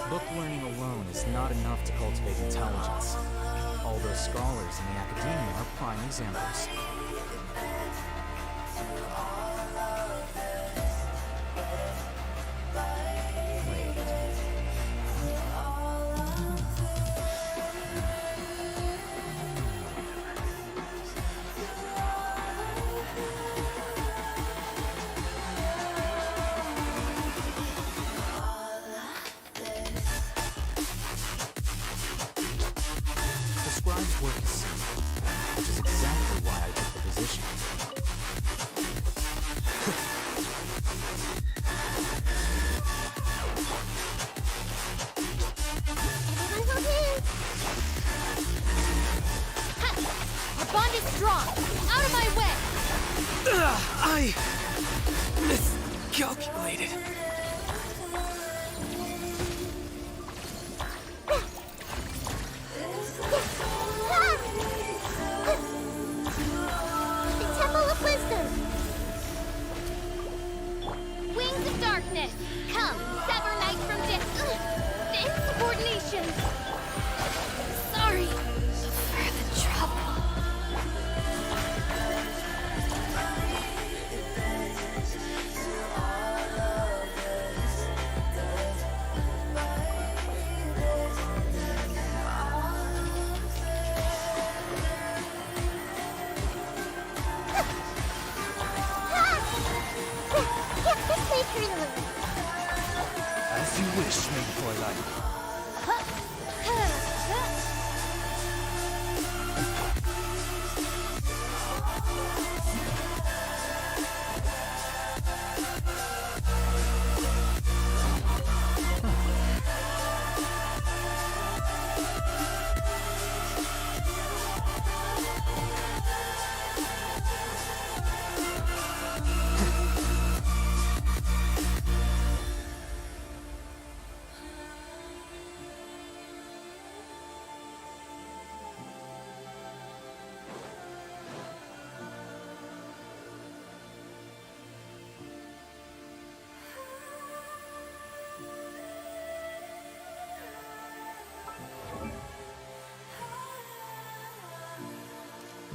Book learning alone is not enough to cultivate intelligence. All those scholars in the academia are prime examples. Scribe's work is simple, which is exactly why I took the position. Our bond is strong! Out of my way! I miscalculated. Come, sever night from insubordination! Sorry for the trouble. This way, Prelude. As you wish, Maid Fräulein.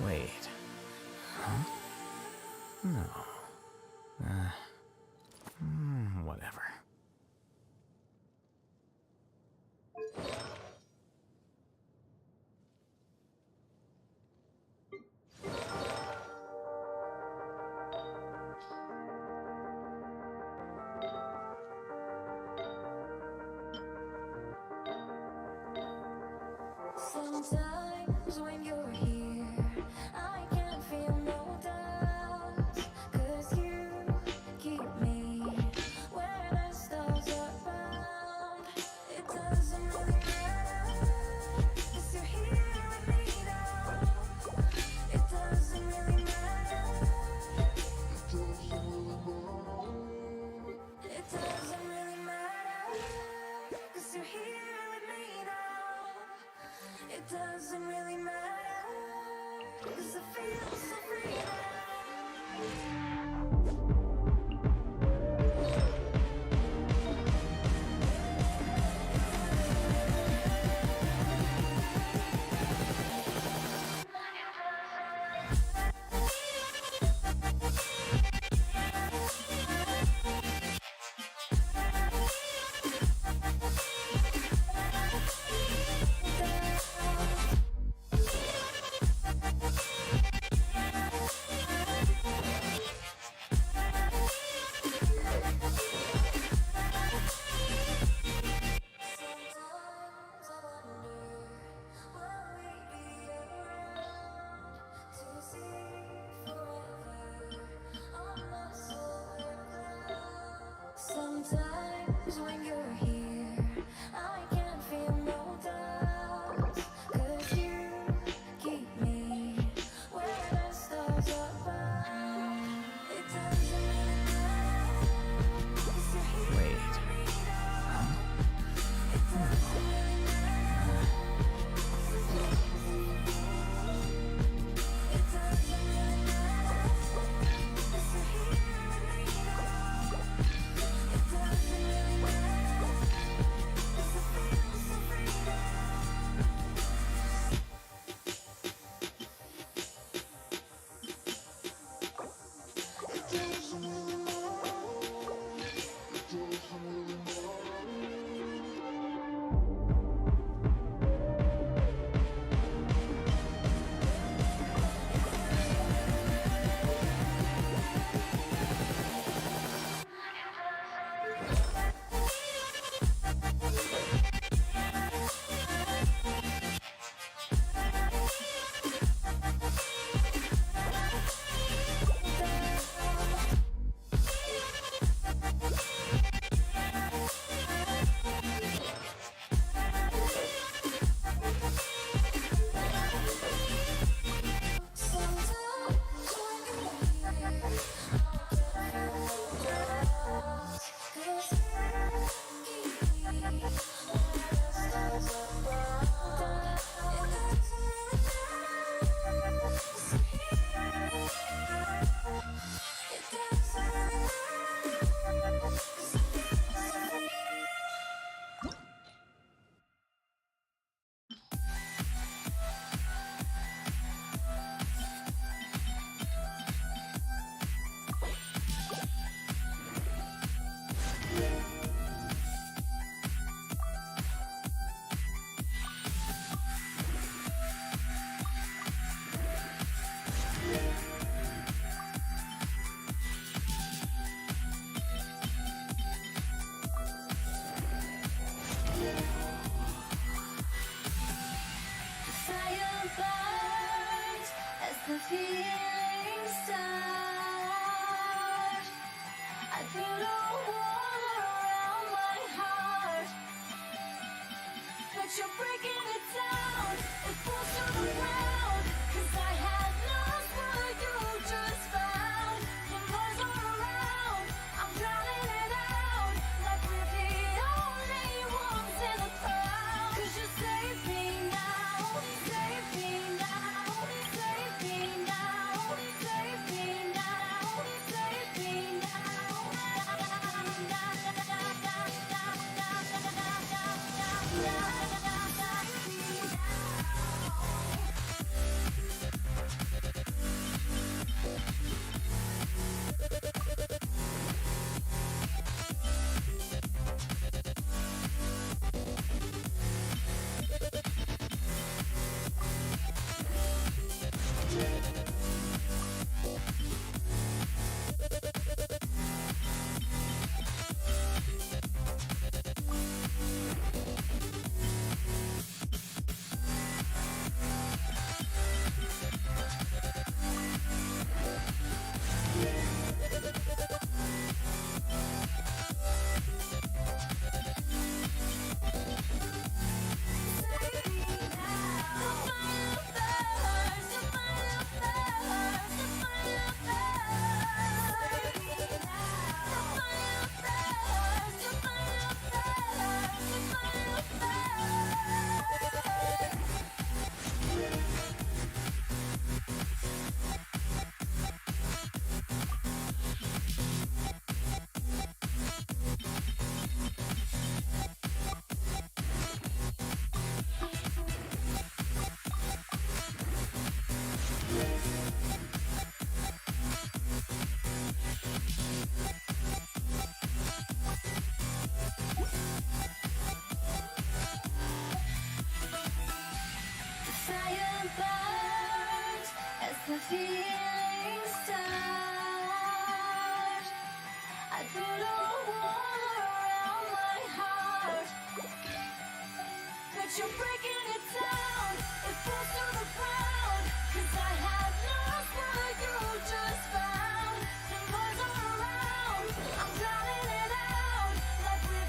Wait. Huh? No. Whatever. Sometimes when you're here, I can feel no doubt, 'cause you keep me where the stars are bound. It doesn't really matter, 'cause you're here with me now. It doesn't really matter. It doesn't really matter, 'cause you're here with me now. It doesn't really matter, 'cause I feel so free now. Sometimes when you're here, I can't feel no doubts. 'Cause you keep me where the stars are bound. It doesn't really matter, 'cause you're here. Wait. It doesn't really matter. It doesn't really matter, 'cause you're here with me now. It doesn't really matter, 'cause I feel so free Fire burns as the feeling starts. I feel the wall around my heart, but you're breaking it down. It falls to the ground, 'cause I had lost what you just found. The noise all around, I'm drowning it out, like we're the only ones in the crowd. 'Cause you save me now, save me now, save me now, save me now, save me the feeling starts. I feel the wall around my heart, but you're breaking it down. It falls to the ground, 'cause I had lost what you just found. The noise all around, I'm drowning it out, like we're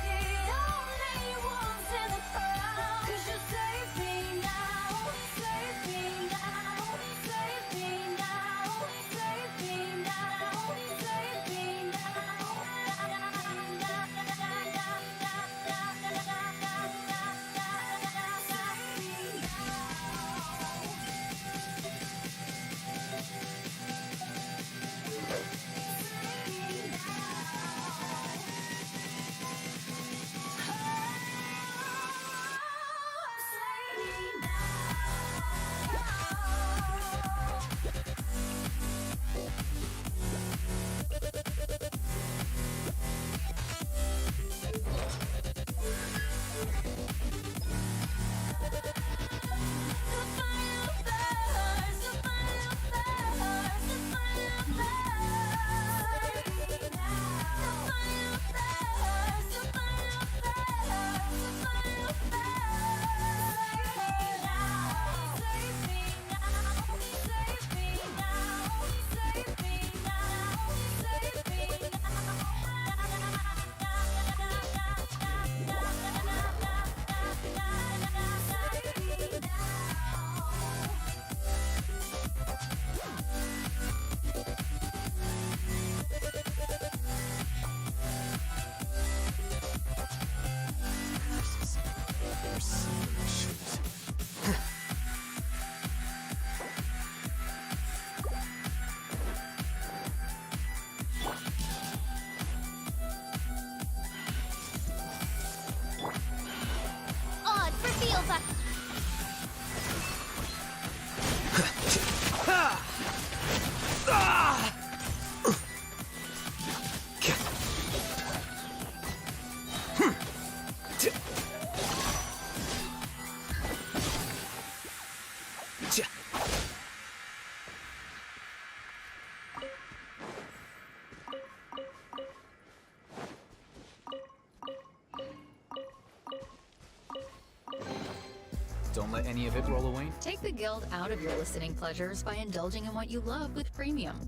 Don't let any of it roll away. Take the guild out of your listening pleasures by indulging in what you love with Premium.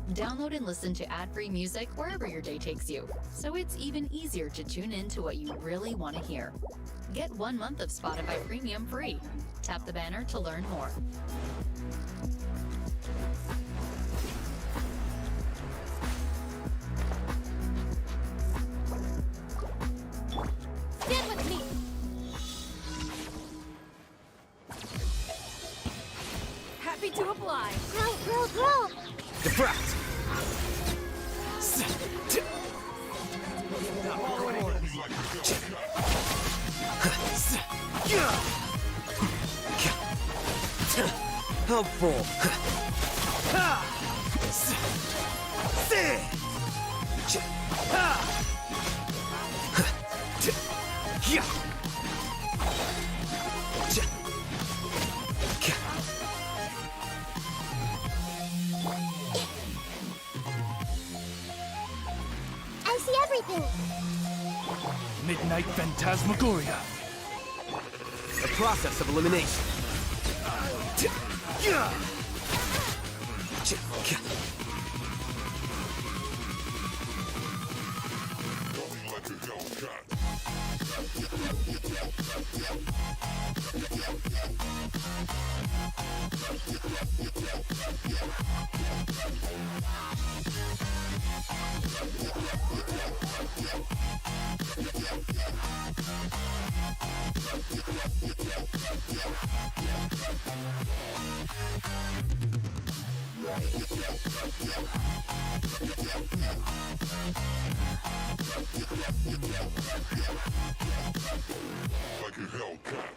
Download and listen to ad-free music wherever your day takes you, so it's even easier to tune in to what you really want to hear. Get 1 month of Spotify Premium free. Tap the banner to learn more. Stand with me! Happy to apply. Throw! Defract! Helpful. I see everything. Midnight Phantasmagoria. The process of elimination. Like a Hellcat.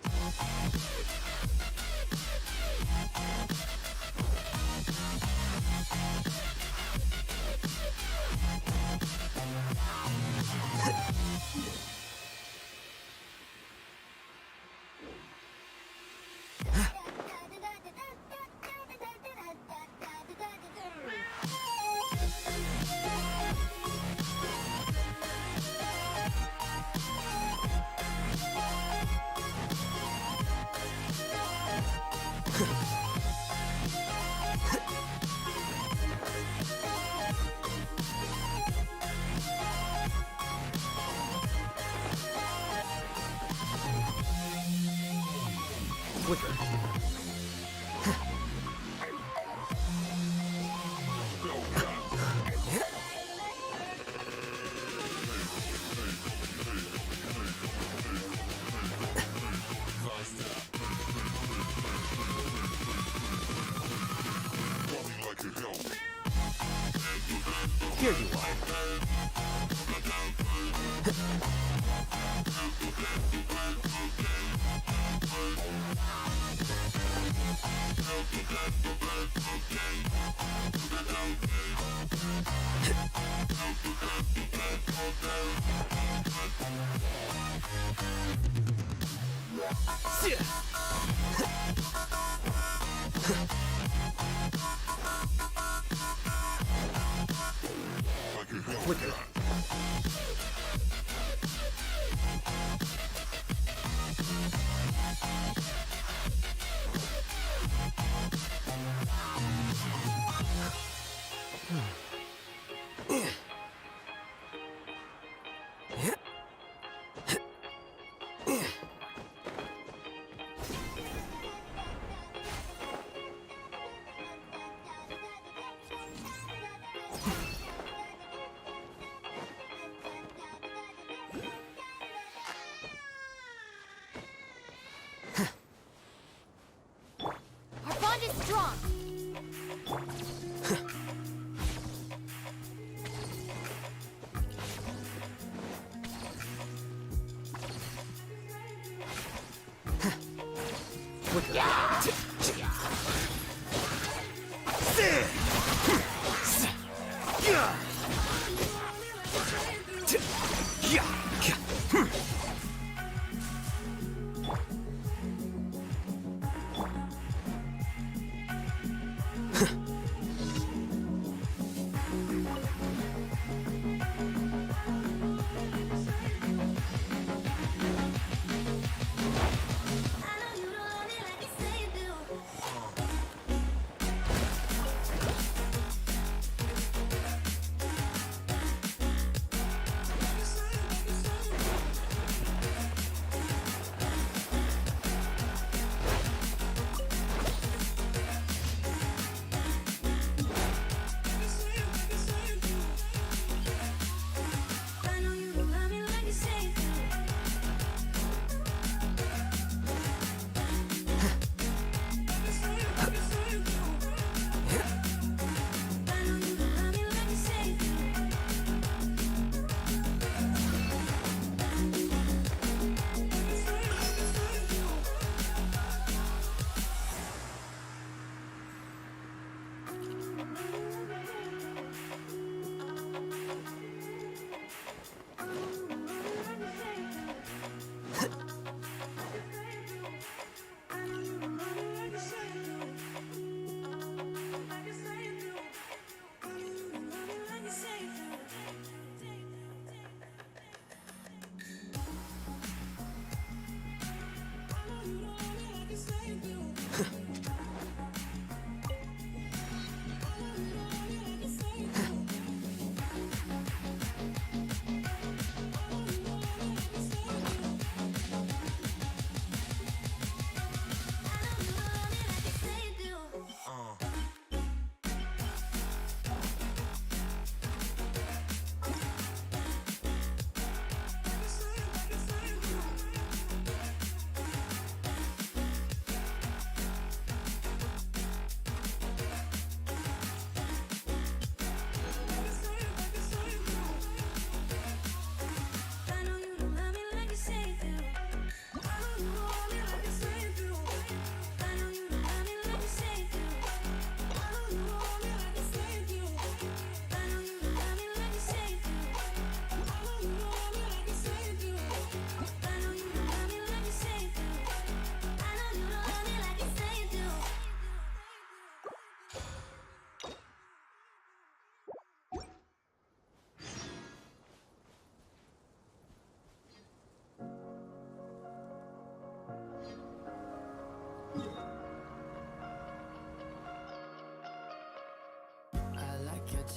Quicker. Like a Hellcat. Here you are. Like a Hellcat. Our bond is strong.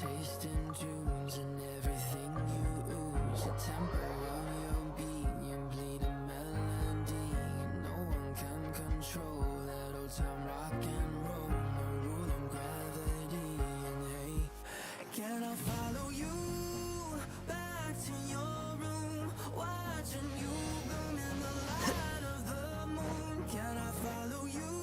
taste in tunes and everything you ooze. The tempo of your beat, you bleed a melody. No one can control that old time rock and roll. No rule of gravity. And hey, can I follow you back to your room, watching you bloom in the light of the moon? Can I follow you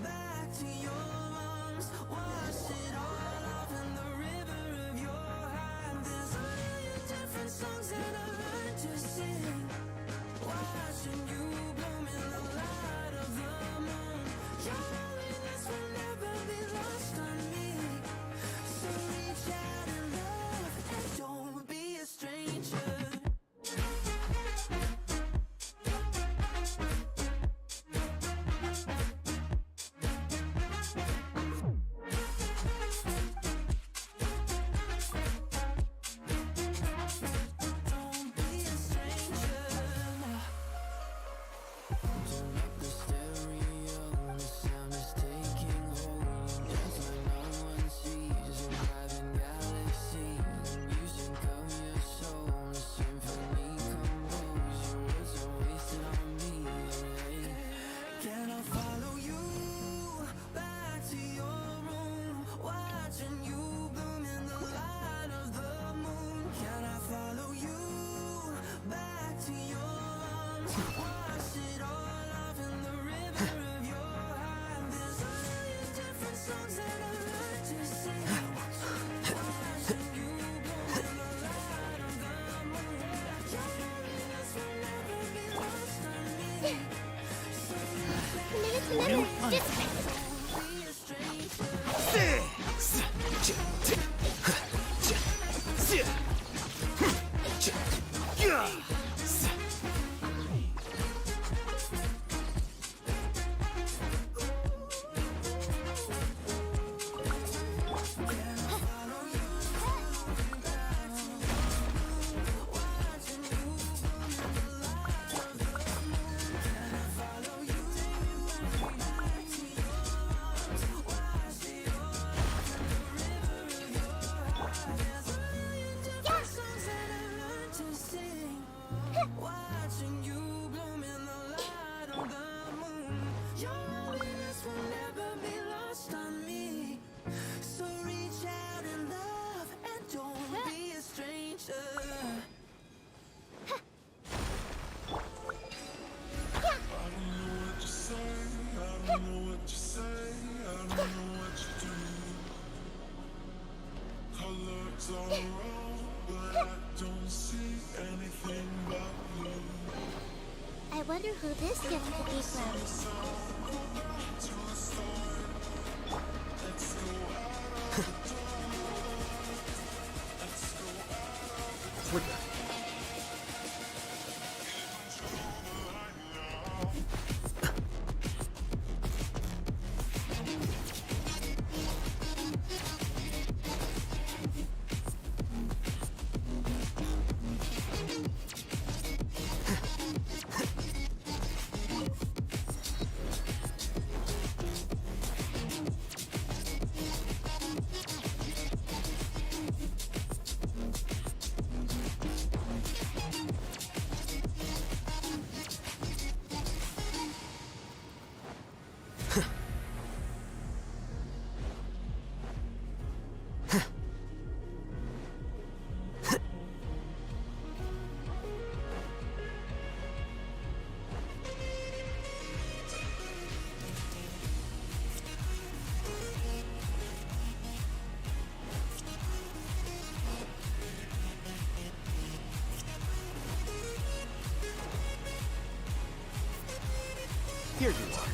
back to your arms, wash it all off in the river of your heart? There's a million different songs that I learned to sing, watching you bloom in the light of the moon. Your loneliness will never be lost on me, so reach out and love and don't be a stranger. Don't be a stranger. Turn up the stereo, the sound is taking hold. You dance like no one sees, surviving galaxies. The music of your soul, a symphony composed. Your words are wasted on me. Hey, can I follow you back to your room, watching you bloom in the light of the moon? Can I follow you back to your arms, wash it all off in the river of your heart? There's a million different songs that I learned to sing, watching you bloom in the light of the moon. Your loneliness will never be lost on me, so Minutes, disconnect. don't be a stranger. Songs that I learned to sing, watching you bloom in the light of the moon. Your loneliness will never be lost on me, so reach out and love and don't be a stranger. I wonder who this gift could be from. Flicker. Here you are.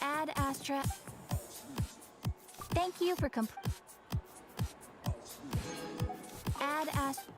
Ad Astra. Thank you for Ad Astra.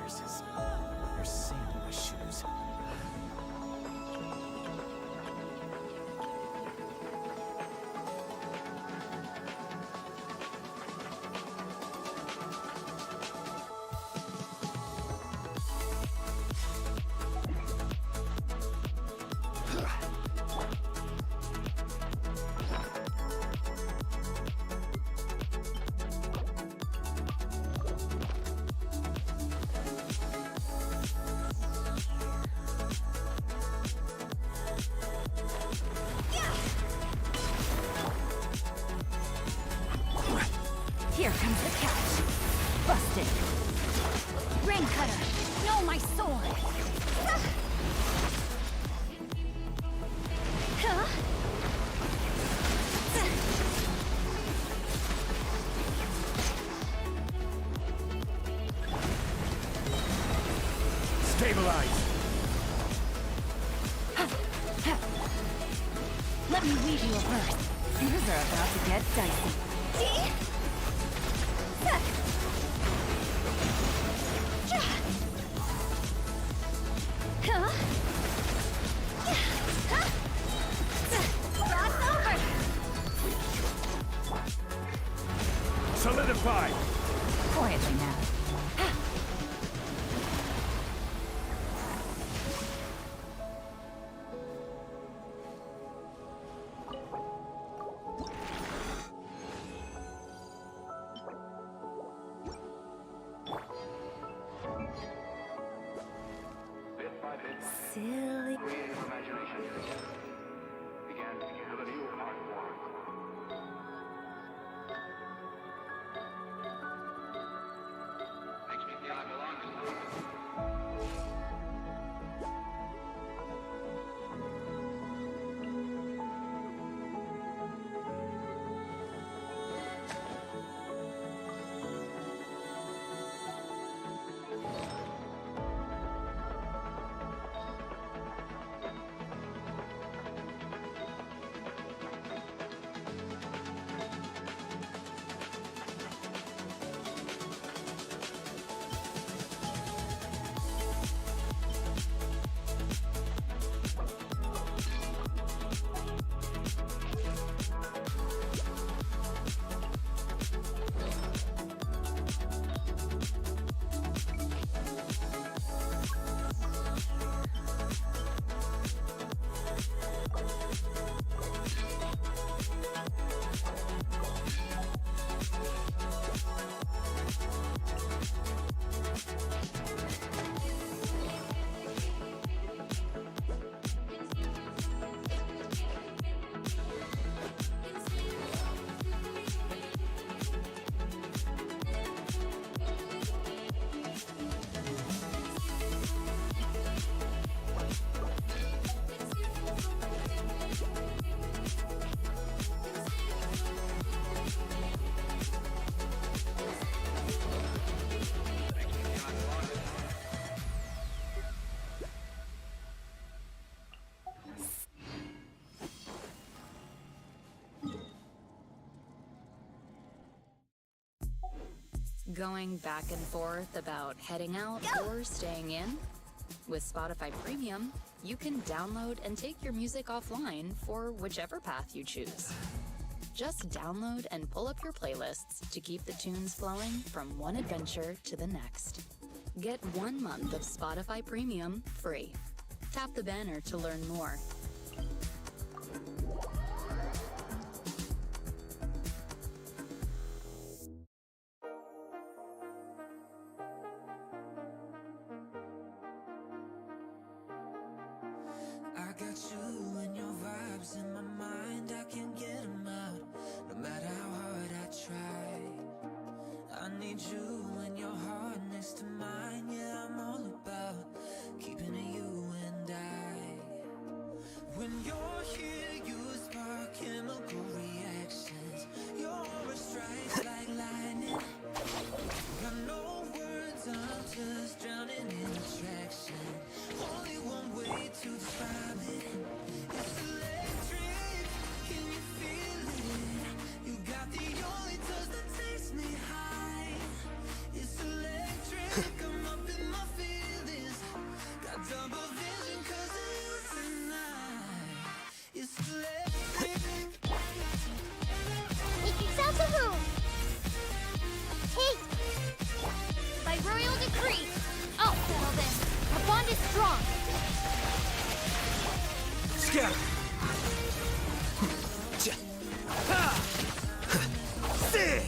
Curses. There's sand in my shoes. Here comes the catch. Busted. Ring cutter. Know my soul. Huh? Stabilize! Let me weave you a verse. Things are about to get dicey. Solidify! Quietly now. Silly. Going back and forth about heading out or staying in? With Spotify Premium, you can download and take your music offline for whichever path you choose. Just download and pull up your playlists to keep the tunes flowing from one adventure to the next. Get 1 month of Spotify Premium free. Tap the banner to learn more. I got you and your vibes in my mind, I can't get them out, no matter how hard I try. I need you and your heart next to mine, yeah, I'm all about keeping it you and I. When you're here, you spark chemical reactions, your aura strikes like lightning. Got no words, I'm just drowning in attraction. Only one way to describe it. It's electric, can you feel it? You got the only touch that takes me high. It's electric, I'm up in my feelings. Got double vision 'cause of you tonight. It's electric. Make yourselves at home. Take. By royal decree, I'll settle this. The bond is strong. Scatter! Ha! See!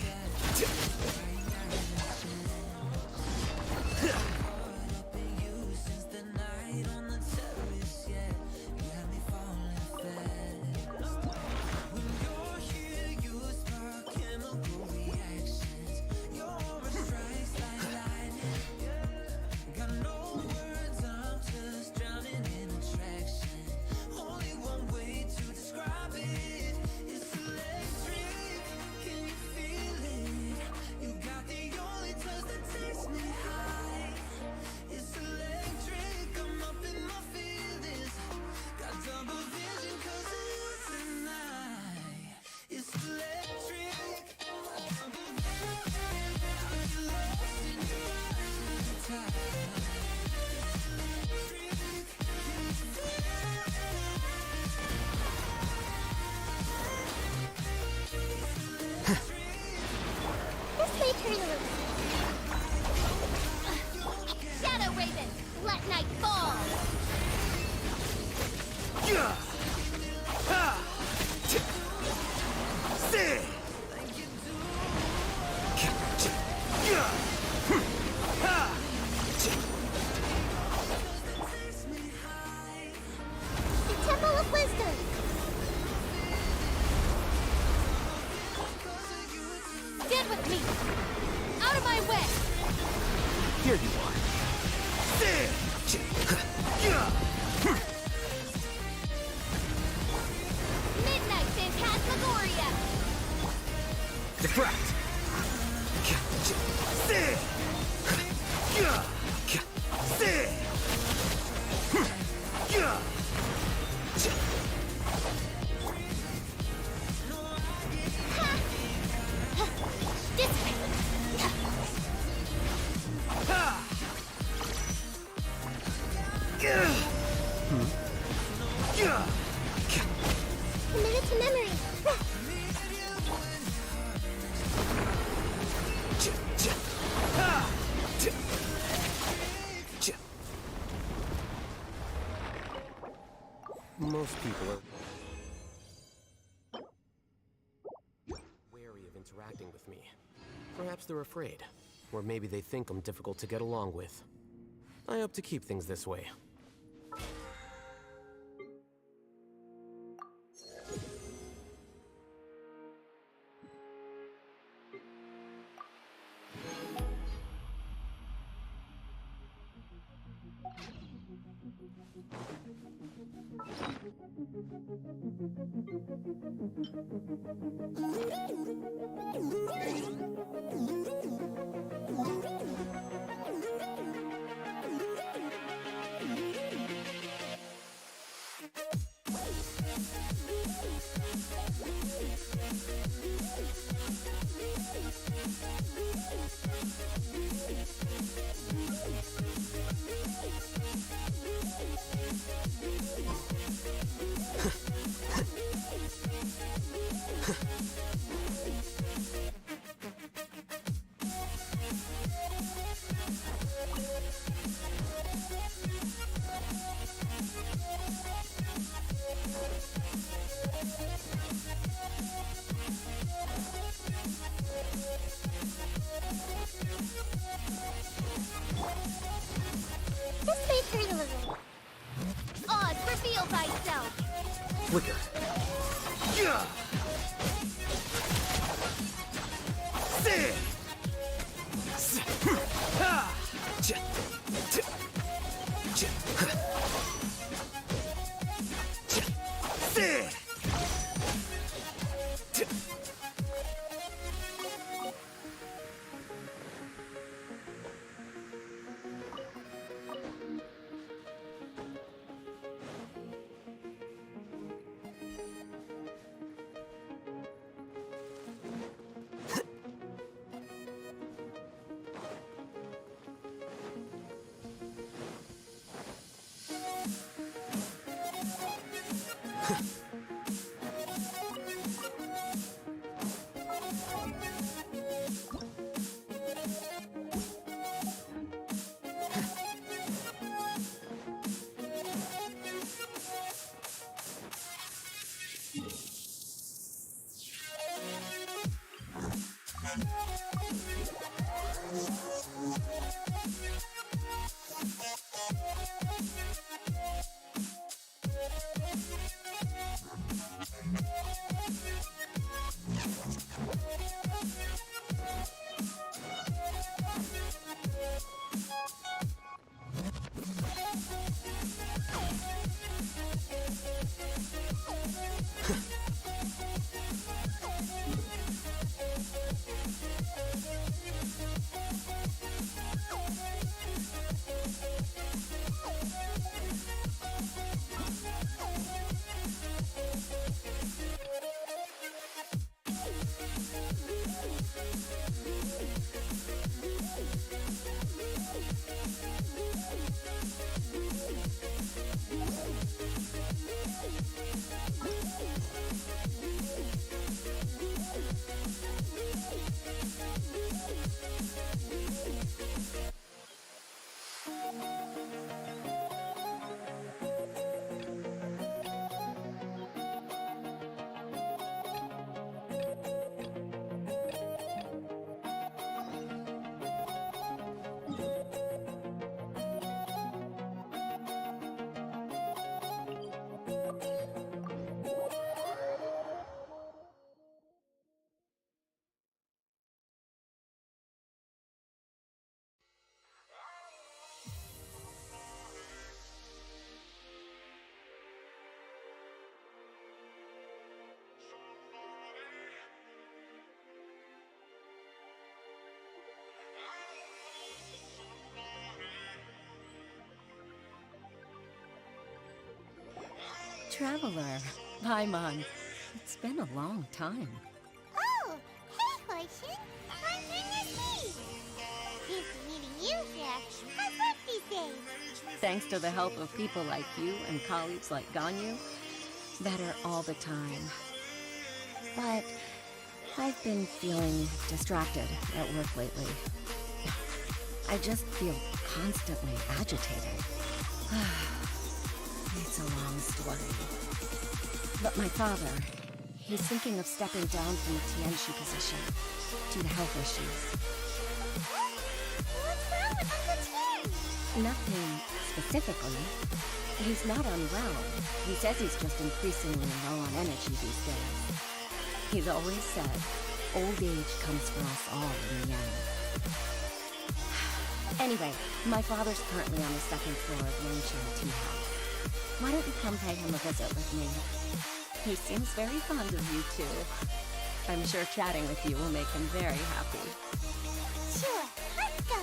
Since the night on the terrace, yeah, you had me falling fast. When you're here, you spark chemical reactions. Your aura strikes like lightning. Got no words, I'm just drowning in attraction. Only one way to describe it. It's electric, can you feel it? You got the only touch that takes me high. It's electric, I'm up in my feelings. Got double vision 'cause of you tonight. It's electric. Double vision. I get lost in your eyes every time. Electric, can you feel This may turn a little. Shadow Raven, let night fall. Yeah! Ha! See! Yeah! Ha! The Temple of Wisdom. Stand with me. Out of my way. Here you are. See! Yeah! Midnight Phantasmagoria. Diffract! See! Yeah! See! Yeah! This way. Ha! Yeah! Yeah! Commit it to memory. Ha! Most people are wary of interacting with me. Perhaps they're afraid, or maybe they think I'm difficult to get along with. I hope to keep things this way. Traveler, Paimon, it's been a long time. Oh, hey, Hoishin. Long time no see. Busy meeting you here. How's work these days? Thanks to the help of people like you and colleagues like Ganyu, better all the time. But I've been feeling distracted at work lately. I just feel constantly agitated. It's a long story. But my father, he's thinking of stepping down from the Tianshi position due to health issues. What's wrong with Uncle Tim? Nothing specifically. He's not unwell. He says he's just increasingly low on energy these days. He's always said, old age comes for us all in the end. Anyway, my father's currently on the second floor of Genshin Tea House. Why don't you come pay him a visit with me? He seems very fond of you too. I'm sure chatting with you will make him very happy. Sure, let's go.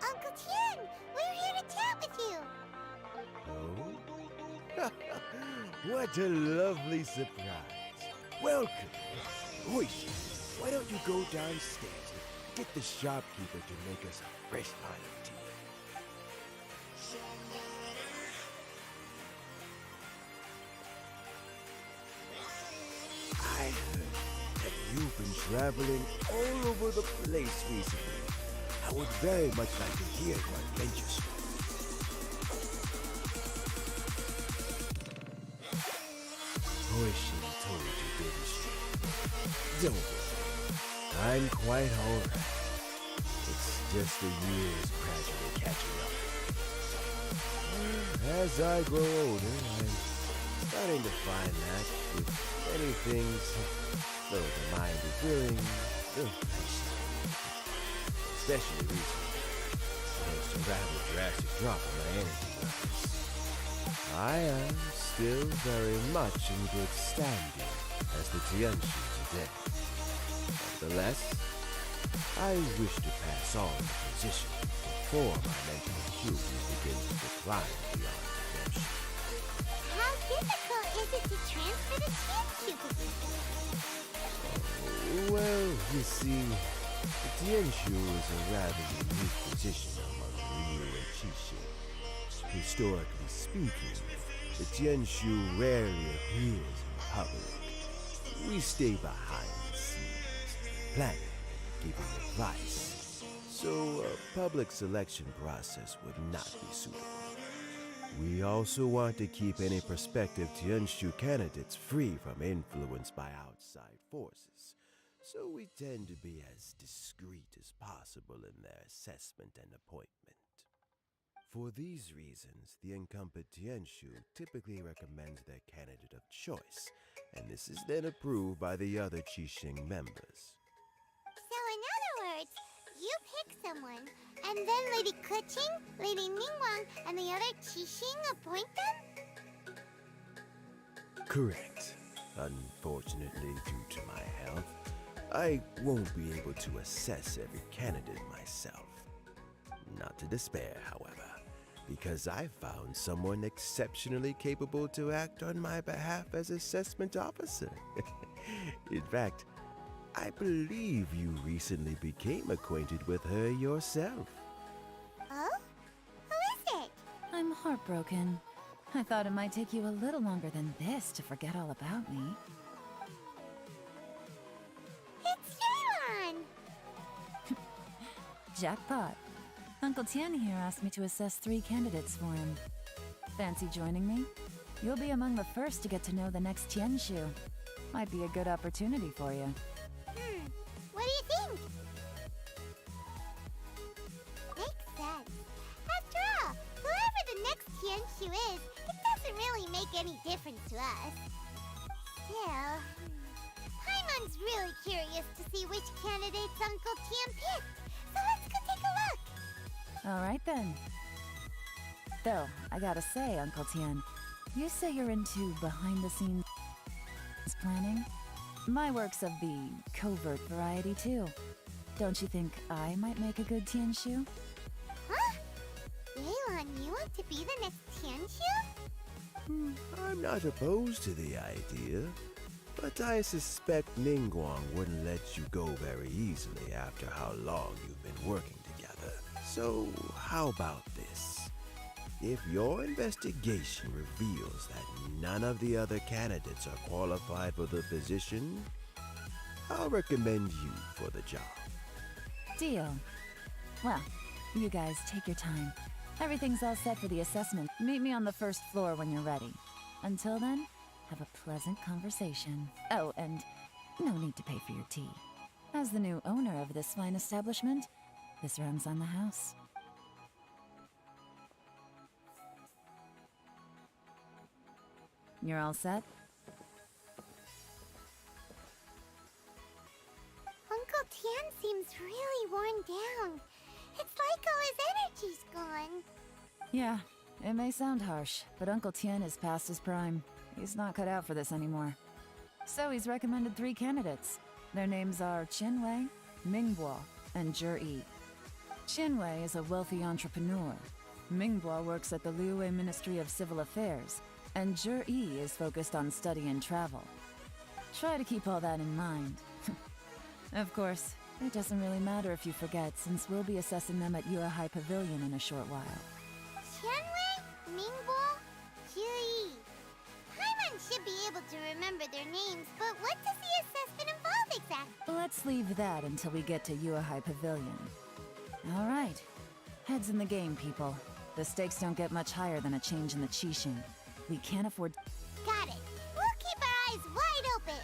Uncle Tien, we're here to chat with you. Oh? What a lovely surprise. Welcome. Hoishi, why don't you go downstairs and get the shopkeeper to make us a fresh pot of tea? I heard that you've been traveling all over the place recently. I would very much like to hear your adventures. Oishi told you, didn't she? Don't worry. I'm quite alright. It's just the years gradually catching up. As I grow older, I'm starting to find that with many things, though the mind is willing, I see. Especially recently, thanks to a rather drastic drop in my energy levels. I am still very much in good standing as the Tianshu today. Nevertheless, I wish to pass on the position before my mental acuity begins to decline beyond redemption. How difficult is it to transfer the Tianshu position? Well, you see, the Tianshu is a rather unique position among Ryu and Chishin. Historically speaking, the Tianshu rarely appears in public. We stay behind the scenes, planning, giving advice, so a public selection process would not be suitable. We also want to keep any prospective Tianshu candidates free from influence by outside forces, so we tend to be as discreet as possible in their assessment and appointment. For these reasons, the incumbent Tianshu typically recommends their candidate of choice, and this is then approved by the other Qixing members. So in other words, you pick someone, and then Lady Keqing, Lady Ningguang, and the other Qixing appoint them? Correct. Unfortunately, due to my health, I won't be able to assess every candidate myself. Not to despair, however, because I found someone exceptionally capable to act on my behalf as assessment officer. In fact, I believe you recently became acquainted with her yourself. Oh? Who is it? I'm heartbroken. I thought it might take you a little longer than this to forget all about me. It's Jaylon! Jackpot. Uncle Tien here asked me to assess 3 candidates for him. Fancy joining me? You'll be among the first to get to know the next Tianshu. Might be a good opportunity for you. What do you think? Makes sense. After all, whoever the next Tianshu is, it doesn't really make any difference to us. Still, Paimon's really curious to see which candidates Uncle Tien picked, so let's go take a look. All right then. Though, I gotta say, Uncle Tien, you say you're into behind-the-scenes planning? My work's of the covert variety, too. Don't you think I might make a good Tianshu? Huh? Yaylon, you want to be the next Tianshu? I'm not opposed to the idea, but I suspect Ningguang wouldn't let you go very easily after how long you've been working together. So, how about this? If your investigation reveals that none of the other candidates are qualified for the position, I'll recommend you for the job. Deal. Well, you guys take your time. Everything's all set for the assessment. Meet me on the first floor when you're ready. Until then, have a pleasant conversation. Oh, and no need to pay for your tea. As the new owner of this fine establishment, this runs on the house. You're all set? Uncle Tien seems really worn down. It's like all his energy's gone. Yeah, it may sound harsh, but Uncle Tien is past his prime. He's not cut out for this anymore. So he's recommended 3 candidates. Their names are Qinwei, Mingbo, and Zhi. Qinwei is a wealthy entrepreneur. Mingbo works at the Liyue Ministry of Civil Affairs, and Zhi is focused on study and travel. Try to keep all that in mind. Of course, it doesn't really matter if you forget, since we'll be assessing them at Yuehai Pavilion in a short while. Qianwei, Ningbo, Zhi. Paimon should be able to to remember their names, but what does the assessment involve exactly? Let's leave that until we get to Yuehai Pavilion. All right. Heads in the game, people. The stakes don't get much higher than a change in the Qixing. We can't afford... Got it. We'll keep our eyes wide open.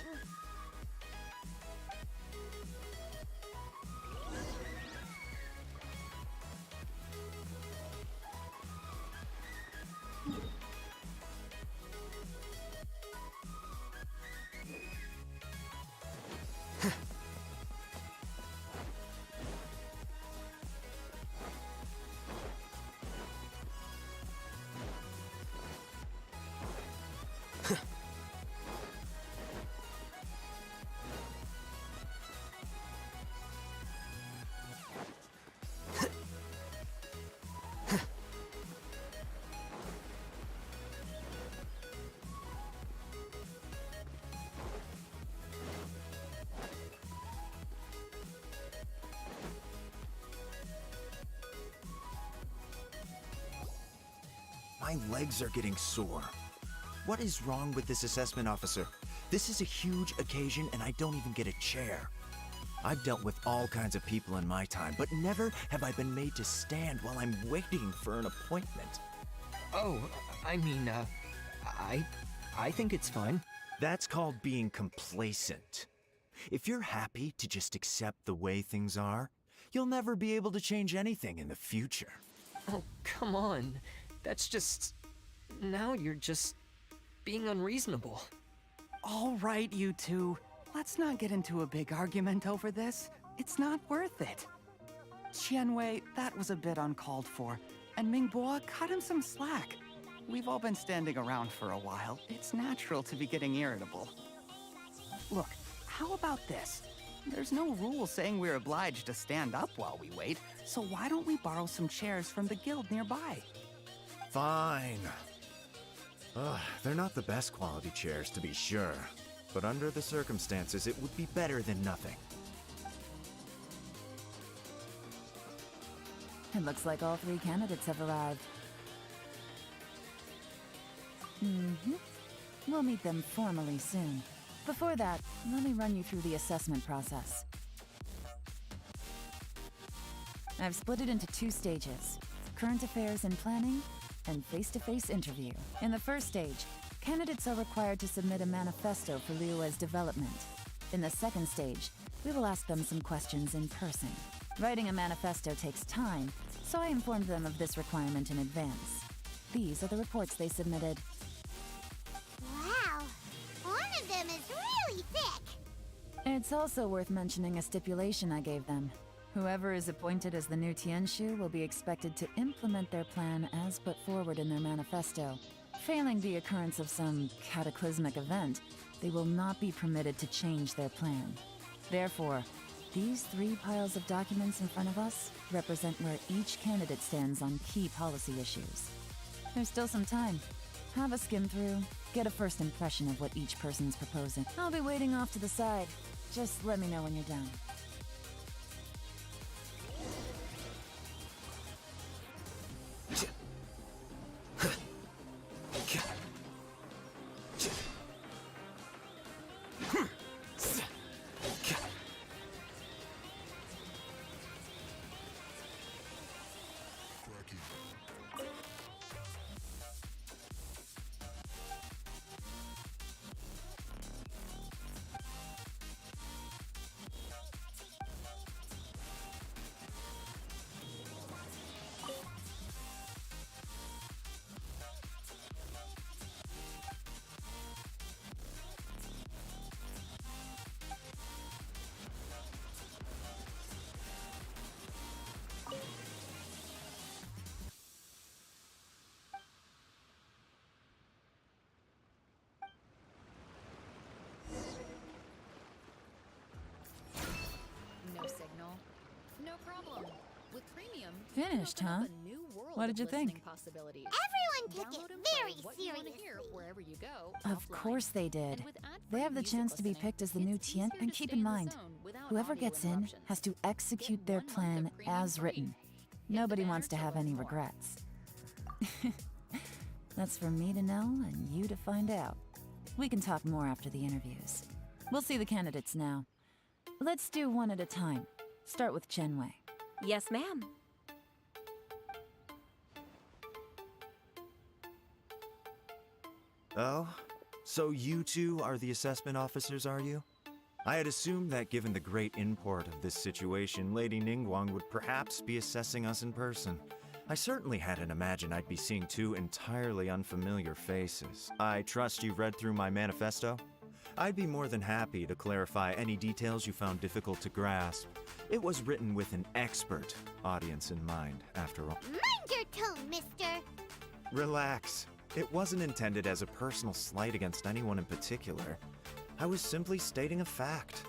My legs are getting sore. What is wrong with this assessment officer? This is a huge occasion and I don't even get a chair. I've dealt with all kinds of people in my time, but never have I been made to stand while I'm waiting for an appointment. Oh, I mean, I think it's fine. That's called being complacent. If you're happy to just accept the way things are, you'll never be able to change anything in the future. Oh, come on. That's just... Now you're just being unreasonable. All right, you two. Let's not get into a big argument over this. It's not worth it. Qianwei, that was a bit uncalled for. And Mingbo, cut him some slack. We've all been standing around for a while. It's natural to be getting irritable. Look, how about this? There's no rule saying we're obliged to stand up while we wait, so why don't we borrow some chairs from the guild nearby? Fine. They're not the best quality chairs, to be sure. But under the circumstances, it would be better than nothing. It looks like all 3 candidates have arrived. We'll meet them formally soon. Before that, let me run you through the assessment process. I've split it into 2 stages: current affairs and planning, and face-to-face interview. In the first stage, candidates are required to submit a manifesto for Liyue's development. In the second stage, we will ask them some questions in person. Writing a manifesto takes time, so I informed them of this requirement in advance. These are the reports they submitted. Wow, one of them is really thick. It's also worth mentioning a stipulation I gave them. Whoever is appointed as the new Tianshu will be expected to implement their plan as put forward in their manifesto. Failing the occurrence of some cataclysmic event, they will not be permitted to change their plan. Therefore, these 3 piles of documents in front of us represent where each candidate stands on key policy issues. There's still some time. Have a skim through, get a first impression of what each person's proposing. I'll be waiting off to the side. Just let me know when you're done. No signal. No problem. With premium, Finished, you can huh? open up a new world What of did you think? listening possibilities. Everyone took Download it and play very what you wanna seriously. hear wherever you go, Of offline. course they did. And with ad-free They have the music chance to be listening, picked as the new it's Tien, easier and to keep stay in the mind, zone without whoever audio gets in interruptions. has to execute Get their 1 month plan of premium as free. written. Hit the Nobody banner wants to to have learn any more. regrets. That's for me to know and you to find out. We can talk more after the interviews. We'll see the candidates now. Let's do one at a time. Start with Chenwei. Yes, ma'am. Oh? So you two are the assessment officers, are you? I had assumed that given the great import of this situation, Lady Ningguang would perhaps be assessing us in person. I certainly hadn't imagined I'd be seeing two entirely unfamiliar faces. I trust you've read through my manifesto? I'd be more than happy to clarify any details you found difficult to grasp. It was written with an expert audience in mind, after all. Mind your tone, mister! Relax. It wasn't intended as a personal slight against anyone in particular. I was simply stating a fact.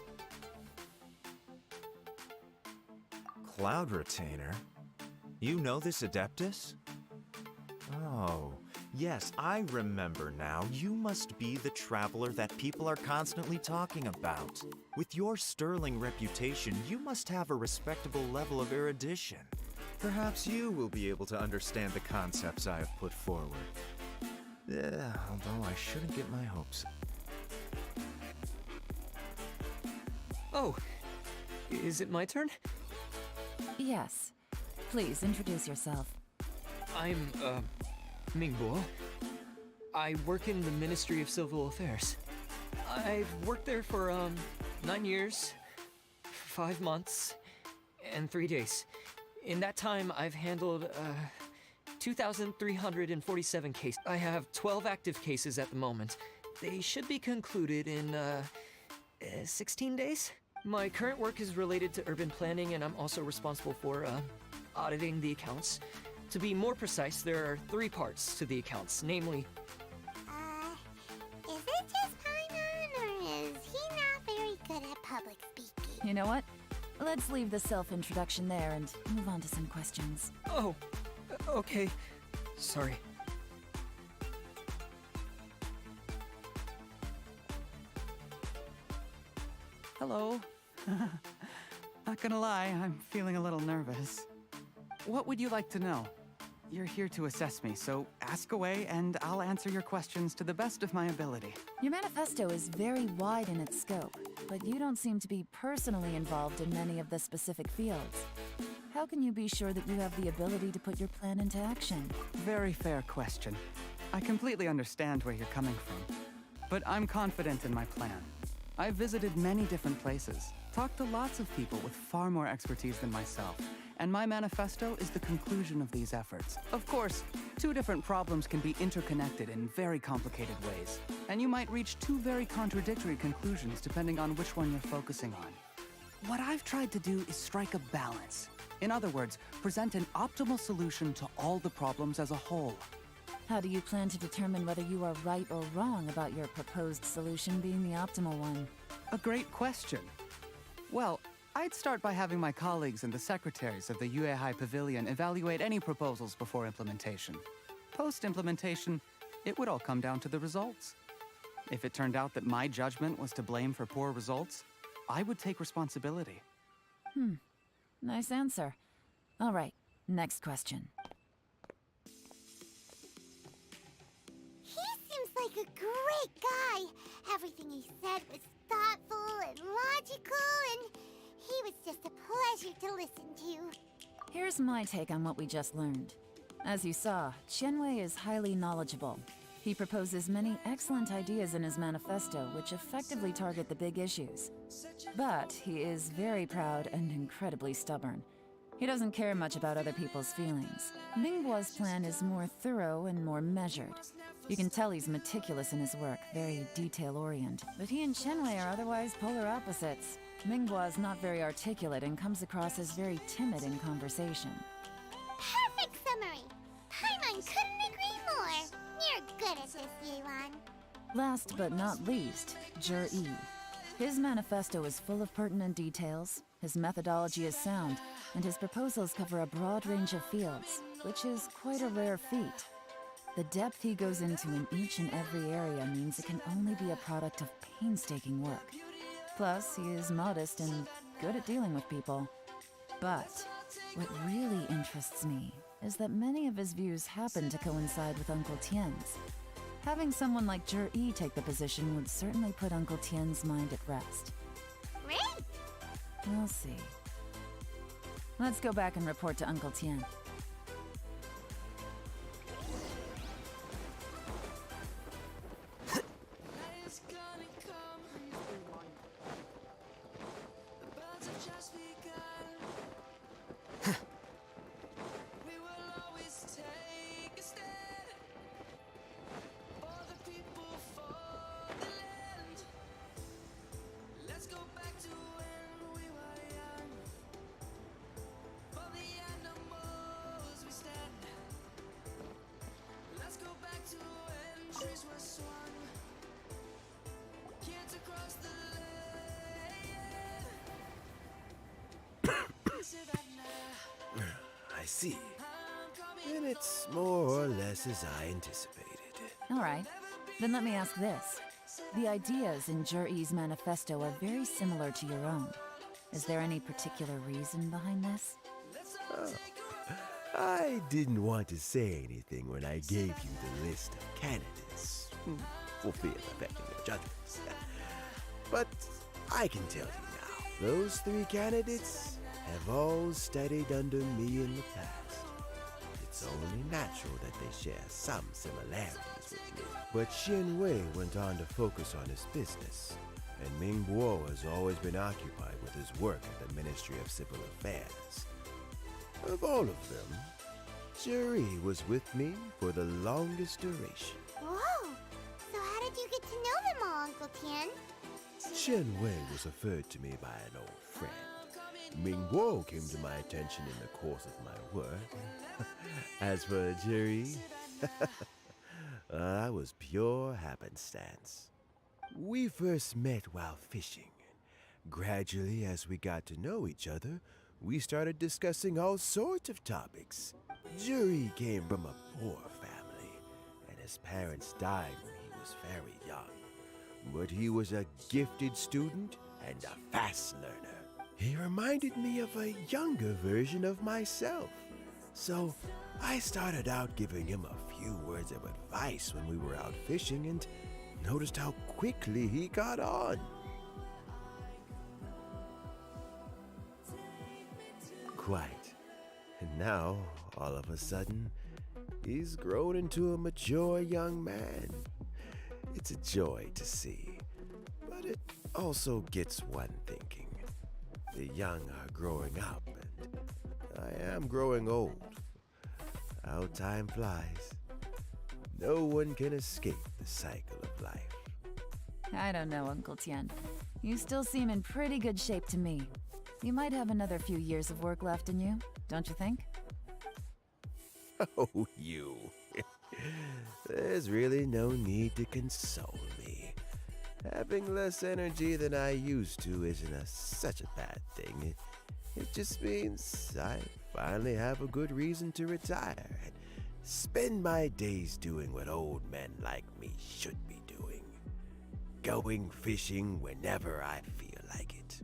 Cloud Retainer? You know this Adeptus? Oh, yes, I remember now. You must be the traveler that people are constantly talking about. With your sterling reputation, you must have a respectable level of erudition. Perhaps you will be able to understand the concepts I have put forward. Yeah, although I shouldn't get my hopes up. Oh, is it my turn? Yes. Please introduce yourself. I'm, Mingbo. I work in the Ministry of Civil Affairs. I've worked there for, 9 years, 5 months, and 3 days. In that time, I've handled, 2,347 cases. I have 12 active cases at the moment. They should be concluded in, 16 days? My current work is related to urban planning, and I'm also responsible for, auditing the accounts. To be more precise, there are 3 parts to the accounts, namely... Is it just Paimon, or is he not very good at public speaking? You know what? Let's leave the self-introduction there and move on to some questions. Oh, okay. Sorry. Hello. Not gonna lie, I'm feeling a little nervous. What would you like to know? You're here to assess me, so ask away and I'll answer your questions to the best of my ability. Your manifesto is very wide in its scope, but you don't seem to be personally involved in many of the specific fields. How can you be sure that you have the ability to put your plan into action? Very fair question. I completely understand where you're coming from, but I'm confident in my plan. I've visited many different places, talked to lots of people with far more expertise than myself, and my manifesto is the conclusion of these efforts. Of course, 2 different problems can be interconnected in very complicated ways, and you might reach 2 very contradictory conclusions depending on which one you're focusing on. What I've tried to do is strike a balance. In other words, present an optimal solution to all the problems as a whole. How do you plan to determine whether you are right or wrong about your proposed solution being the optimal one? A great question. Well, I'd start by having my colleagues and the secretaries of the Yaoyao Pavilion evaluate any proposals before implementation. Post-implementation, it would all come down to the results. If it turned out that my judgment was to blame for poor results, I would take responsibility. Nice answer. All right, next question. He seems like a great guy. Everything he said was thoughtful and logical, and he was just a pleasure to listen to. Here's my take on what we just learned. As you saw, Chenwei is highly knowledgeable. He proposes many excellent ideas in his manifesto which effectively target the big issues. But he is very proud and incredibly stubborn. He doesn't care much about other people's feelings. Mingguo's plan is more thorough and more measured. You can tell he's meticulous in his work, very detail-oriented. But he and Chenwei are otherwise polar opposites. Mingguo is not very articulate and comes across as very timid in conversation. Perfect summary! Paimon couldn't agree more! You're good at this, Yuan. Last but not least, Zhi. His manifesto is full of pertinent details, his methodology is sound, and his proposals cover a broad range of fields, which is quite a rare feat. The depth he goes into in each and every area means it can only be a product of painstaking work. Plus, he is modest and good at dealing with people. But what really interests me is that many of his views happen to coincide with Uncle Tien's. Having someone like Zhi take the position would certainly put Uncle Tian's mind at rest. Great! We'll see. Let's go back and report to Uncle Tian. I see. Then it's more or less as I anticipated. All right. Then let me ask this. The ideas in Zhi's manifesto are very similar to your own. Is there any particular reason behind this? Oh. I didn't want to say anything when I gave you the list of candidates, for fear of affecting your judgments. But I can tell you now, those 3 candidates have all studied under me in the past. It's only natural that they share some similarities with me. But Qian Wei went on to focus on his business, and Ming Guo has always been occupied with his work at the Ministry of Civil Affairs. Of all of them, Zhi was with me for the longest duration. Whoa! So how did you get to know them all, Uncle Tian? Qian Wei was referred to me by an old friend. Ming Guo came to my attention in the course of my work. As for Zhi, I was pure happenstance. We first met while fishing. Gradually, as we got to know each other, we started discussing all sorts of topics. Zhi came from a poor family, and his parents died when he was very young. But he was a gifted student and a fast learner. He reminded me of a younger version of myself. So I started out giving him a few words of advice when we were out fishing and noticed how quickly he got on. Quite. And now, all of a sudden, he's grown into a mature young man. It's a joy to see, but it also gets one thinking. The young are growing up, and I am growing old. How time flies. No one can escape the cycle of life. I don't know, Uncle Tian. You still seem in pretty good shape to me. You might have another few years of work left in you, don't you think? Oh, you. There's really no need to console me. Having less energy than I used to isn't such a bad thing. It just means I finally have a good reason to retire and spend my days doing what old men like me should be doing. Going fishing whenever I feel like it.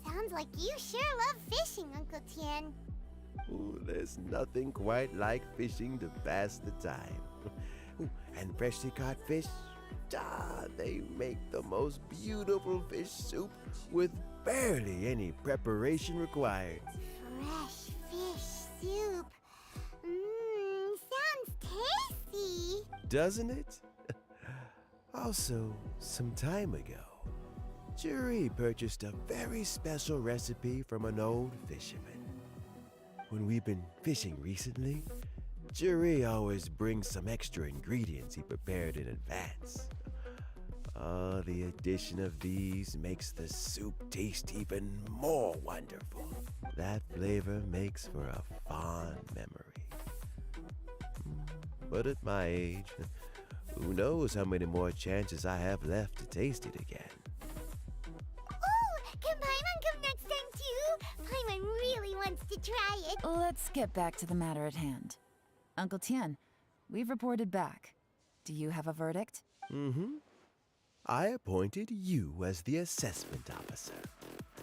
Sounds like you sure love fishing, Uncle Tian. Ooh, there's nothing quite like fishing to pass the time. Ooh, and freshly caught fish, they make the most beautiful fish soup with barely any preparation required. Fresh fish soup. Sounds tasty. Doesn't it? Also, some time ago, Zhi purchased a very special recipe from an old fisherman. When we've been fishing recently, Zhi always brings some extra ingredients he prepared in advance. The addition of these makes the soup taste even more wonderful. That flavor makes for a fond memory. But at my age, who knows how many more chances I have left to taste it again. Ooh, can Paimon come next time too? Paimon really wants to try it. Let's get back to the matter at hand. Uncle Tian, we've reported back. Do you have a verdict? Mm-hmm. I appointed you as the assessment officer,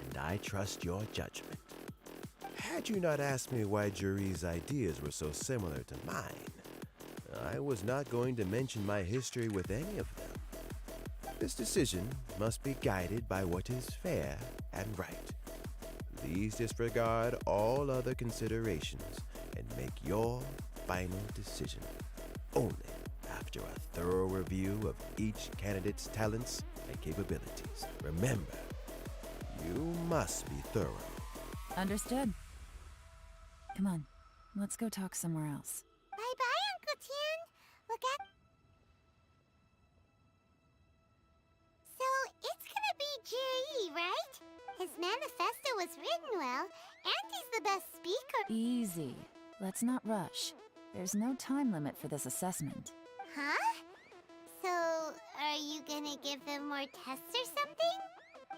and I trust your judgment. Had you not asked me why Zhi's ideas were so similar to mine, I was not going to mention my history with any of them. This decision must be guided by what is fair and right. Please disregard all other considerations and make your final decision only after a thorough review of each candidate's talents and capabilities. Remember, you must be thorough. Understood. Come on, let's go talk somewhere else. Bye-bye, Uncle Tian. Look at... So, it's gonna be Jiri, right? His manifesto was written well, and he's the best speaker. Easy. Let's not rush. There's no time limit for this assessment. Huh? So, are you gonna give them more tests or something?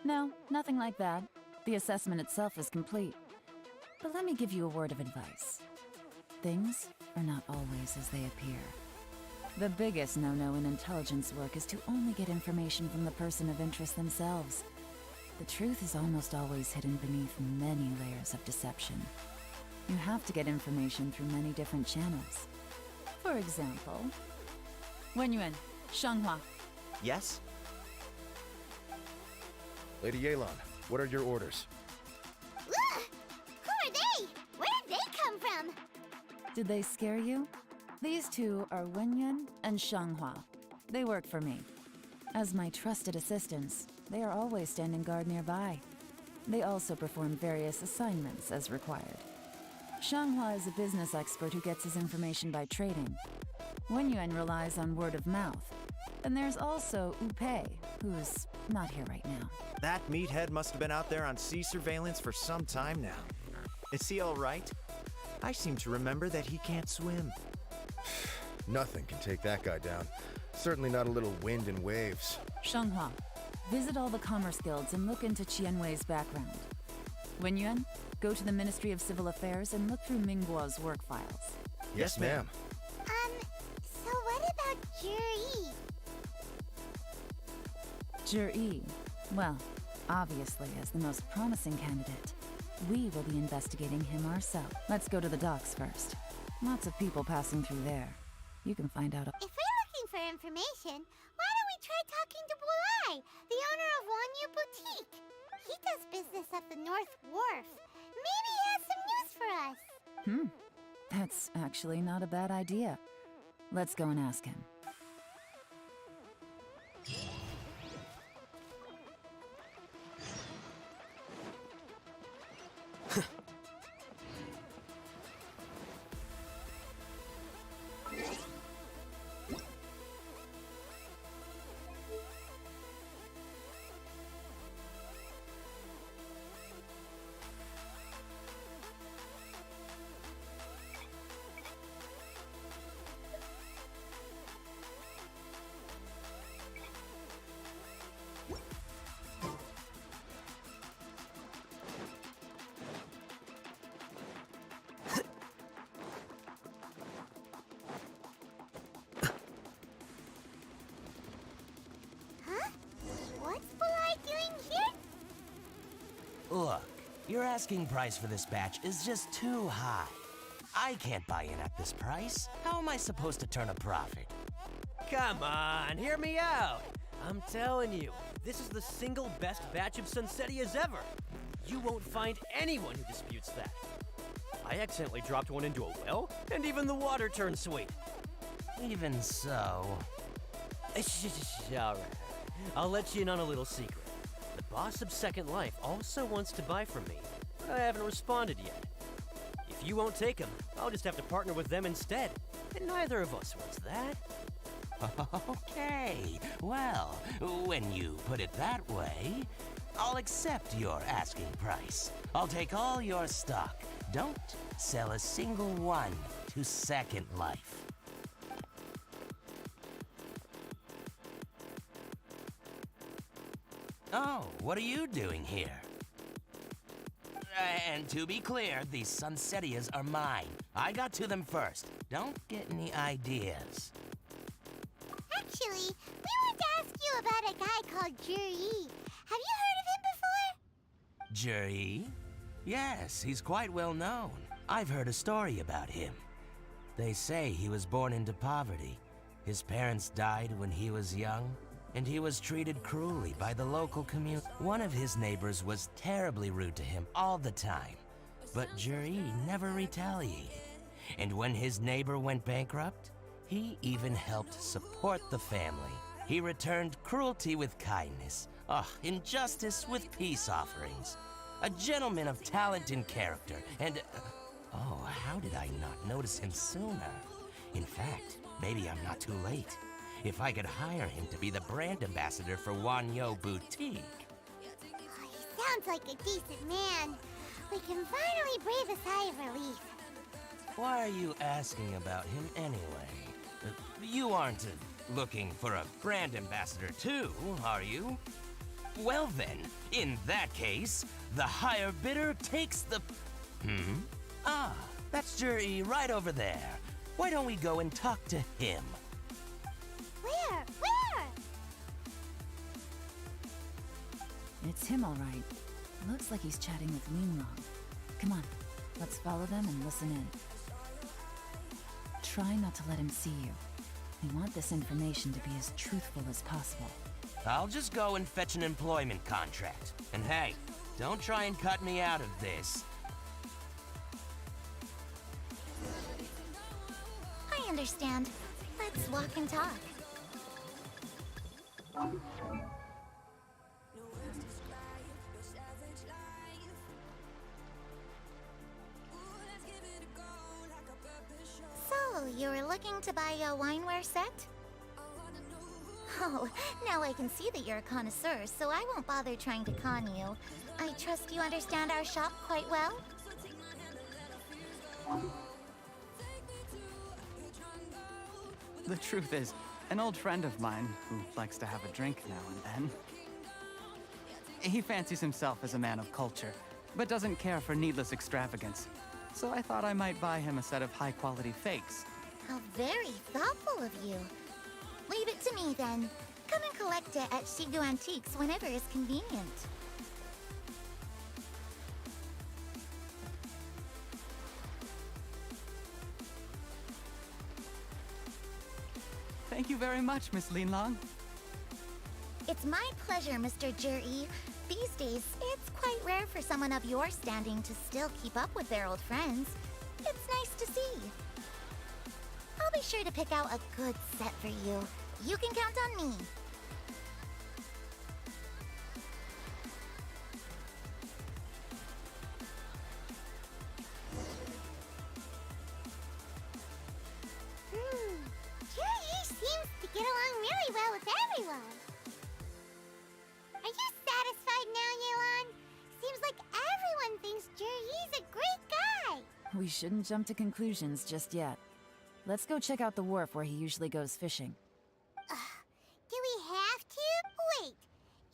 No, nothing like that. The assessment itself is complete. But let me give you a word of advice. Things are not always as they appear. The biggest no-no in intelligence work is to only get information from the person of interest themselves. The truth is almost always hidden beneath many layers of deception. You have to get information through many different channels. For example, Wenyuan, Shanghua. Yes? Lady Yelan, what are your orders? Ugh! Who are they? Where did they come from? Did they scare you? These two are Wenyuan and Shanghua. They work for me. As my trusted assistants, they are always standing guard nearby. They also perform various assignments as required. Shanghua is a business expert who gets his information by trading. Wenyuan relies on word of mouth. And there's also Upei, who's not here right now. That meathead must have been out there on sea surveillance for some time now. Is he all right? I seem to remember that he can't swim. Nothing can take that guy down. Certainly not a little wind and waves. Shanghua, visit all the commerce guilds and look into Qianwei's background. Wenyuan, go to the Ministry of Civil Affairs and look through Mingguo's work files. Yes, ma'am. So what about Jiri? Jiri, well, obviously as the most promising candidate, we will be investigating him ourselves. Let's go to the docks first. Lots of people passing through there. You can find out. If we're looking for information, why don't we try talking to Bulai, the owner of Wanyu Boutique? He does business at the North Wharf. Maybe he has some news for us. That's actually not a bad idea. Let's go and ask him. What's Bulai doing here? Look, your asking price for this batch is just too high. I can't buy in at this price. How am I supposed to turn a profit? Come on, hear me out. I'm telling you, this is the single best batch of Sunsetias ever. You won't find anyone who disputes that. I accidentally dropped one into a well, and even the water turned sweet. Even so... All right. I'll let you in on a little secret. The boss of Second Life also wants to buy from me, but I haven't responded yet. If you won't take him, I'll just have to partner with them instead, and neither of us wants that. Okay, well, when you put it that way, I'll accept your asking price. I'll take all your stock. Don't sell a single one to Second Life. Oh, what are you doing here? And to be clear, these Sunsetias are mine. I got to them first. Don't get any ideas. Actually, we want to ask you about a guy called Jiri. Have you heard of him before? Jiri? Yes, he's quite well known. I've heard a story about him. They say he was born into poverty. His parents died when he was young, and he was treated cruelly by the local community. One of his neighbors was terribly rude to him all the time, but Juri never retaliated. And when his neighbor went bankrupt, he even helped support the family. He returned cruelty with kindness, injustice with peace offerings. A gentleman of talent and character, and how did I not notice him sooner? In fact, maybe I'm not too late. If I could hire him to be the brand ambassador for Wanyo Boutique. He sounds like a decent man. We can finally breathe a sigh of relief. Why are you asking about him anyway? You aren't looking for a brand ambassador too, are you? Well then, in that case, the higher bidder takes the... That's Juri right over there. Why don't we go and talk to him? Where? Where? It's him, all right. Looks like he's chatting with Linglong. Come on, let's follow them and listen in. Try not to let him see you. We want this information to be as truthful as possible. I'll just go and fetch an employment contract. And hey, don't try and cut me out of this. I understand. Let's walk and talk. So, you were looking to buy a wineware set? Oh, now I can see that you're a connoisseur, so I won't bother trying to con you. I trust you understand our shop quite well? The truth is, an old friend of mine, who likes to have a drink now and then, he fancies himself as a man of culture, but doesn't care for needless extravagance. So I thought I might buy him a set of high-quality fakes. How very thoughtful of you. Leave it to me, then. Come and collect it at Shigu Antiques whenever is convenient. Thank you very much, Miss Linlong. It's my pleasure, Mr. Juri. These days, it's quite rare for someone of your standing to still keep up with their old friends. It's nice to see. I'll be sure to pick out a good set for you. You can count on me. Juri seems to get along really well with everyone. Are you satisfied now, Yelan? Seems like everyone thinks Juri's a great guy. We shouldn't jump to conclusions just yet. Let's go check out the wharf where he usually goes fishing. Do we have to? Wait,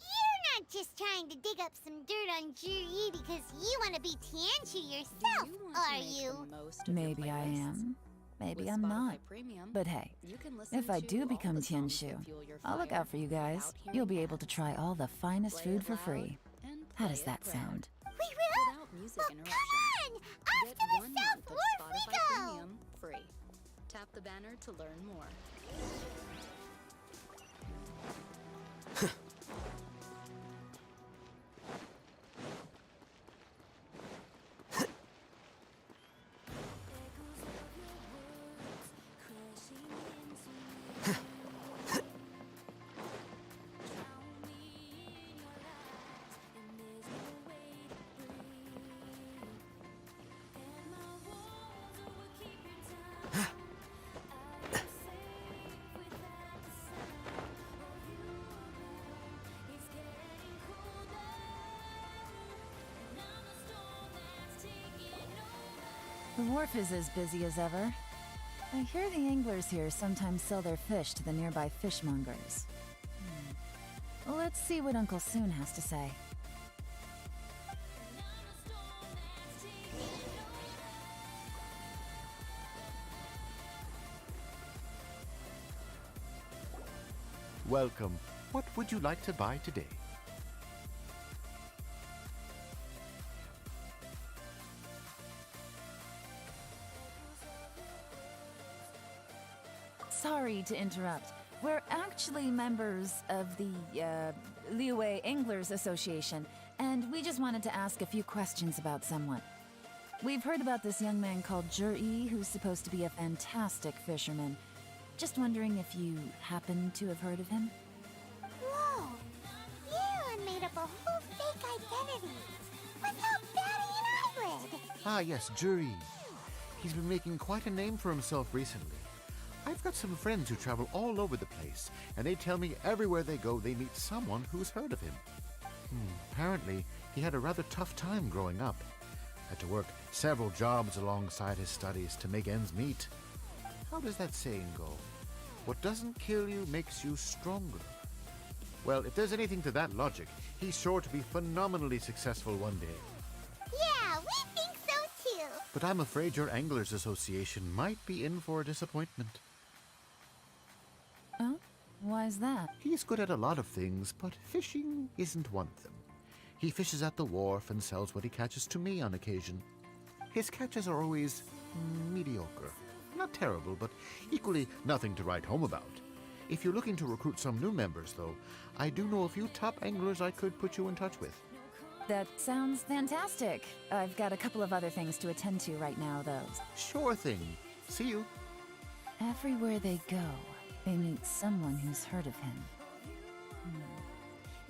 you're not just trying to dig up some dirt on Juri because you want to be Tianchu yourself, are you? Maybe I am. Maybe I'm not. But hey, if I do become Tianshu, I'll look out for you guys. You'll be able to try all the finest food for free. How does that sound? We will? Well, come on! Off to the South Wharf we go! Free. Tap the banner to learn more. The wharf is as busy as ever. I hear the anglers here sometimes sell their fish to the nearby fishmongers. Let's see what Uncle Soon has to say. Welcome. What would you like to buy today? sorry to interrupt. We're actually members of the, Liyue Anglers Association, and we just wanted to ask a few questions about someone. We've heard about this young man called Zhi, who's supposed to be a fantastic fisherman. Just wondering if you happen to have heard of him? Whoa! Yuan made up a whole fake identity. Without batting an eyelid. Ah, yes, Juri. He's been making quite a name for himself recently. I've got some friends who travel all over the place, and they tell me everywhere they go they meet someone who's heard of him. Apparently, he had a rather tough time growing up. Had to work several jobs alongside his studies to make ends meet. How does that saying go? What doesn't kill you makes you stronger. Well, if there's anything to that logic, he's sure to be phenomenally successful one day. Yeah, we think so too. But I'm afraid your Anglers Association might be in for a disappointment. Oh? Why's that? He's good at a lot of things, but fishing isn't one of them. He fishes at the wharf and sells what he catches to me on occasion. His catches are always mediocre. Not terrible, but equally nothing to write home about. If you're looking to recruit some new members, though, I do know a few top anglers I could put you in touch with. That sounds fantastic. I've got a couple of other things to attend to right now, though. Sure thing. See you. Everywhere they go, they meet someone who's heard of him.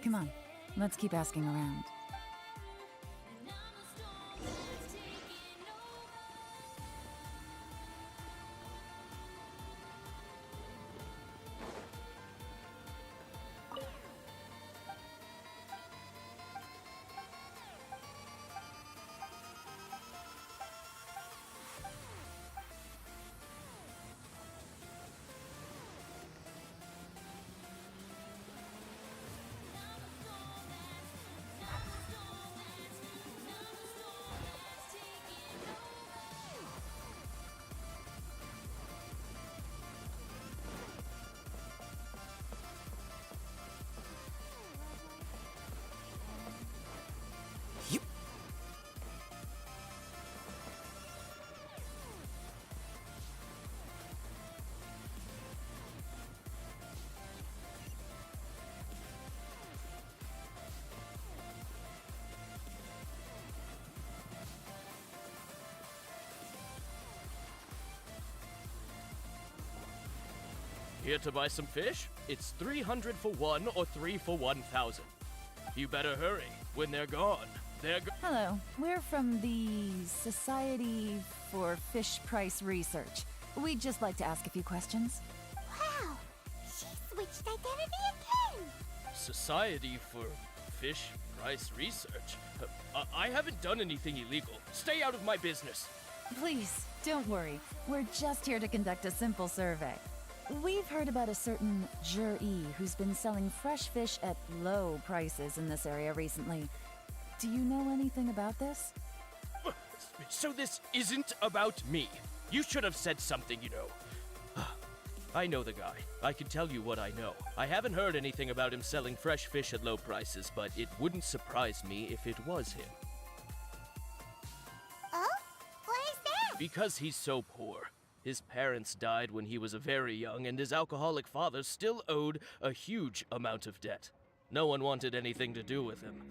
Come on, let's keep asking around. Here to buy some fish? It's 300 for one or 3 for 1,000. You better hurry. When they're gone, Hello, we're from the Society for Fish Price Research. We'd just like to ask a few questions. Wow, she switched identity again. Society for Fish Price Research? I haven't done anything illegal. Stay out of my business. Please, don't worry. We're just here to conduct a simple survey. We've heard about a certain Zhi who's been selling fresh fish at low prices in this area recently. Do you know anything about this? So this isn't about me. You should have said something, you know. I know the guy. I can tell you what I know. I haven't heard anything about him selling fresh fish at low prices, but it wouldn't surprise me if it was him. Oh? Why is that? Because he's so poor. His parents died when he was very young, and his alcoholic father still owed a huge amount of debt. No one wanted anything to do with him.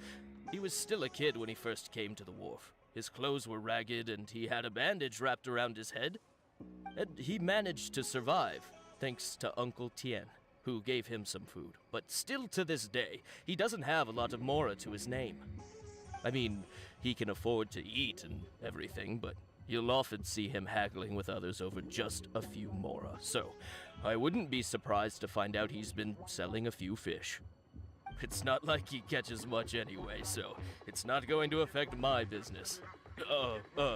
He was still a kid when he first came to the wharf. His clothes were ragged, and he had a bandage wrapped around his head. And he managed to survive, thanks to Uncle Tien, who gave him some food. But still to this day, he doesn't have a lot of mora to his name. I mean, he can afford to eat and everything, but you'll often see him haggling with others over just a few mora. So, I wouldn't be surprised to find out he's been selling a few fish. It's not like he catches much anyway, so it's not going to affect my business.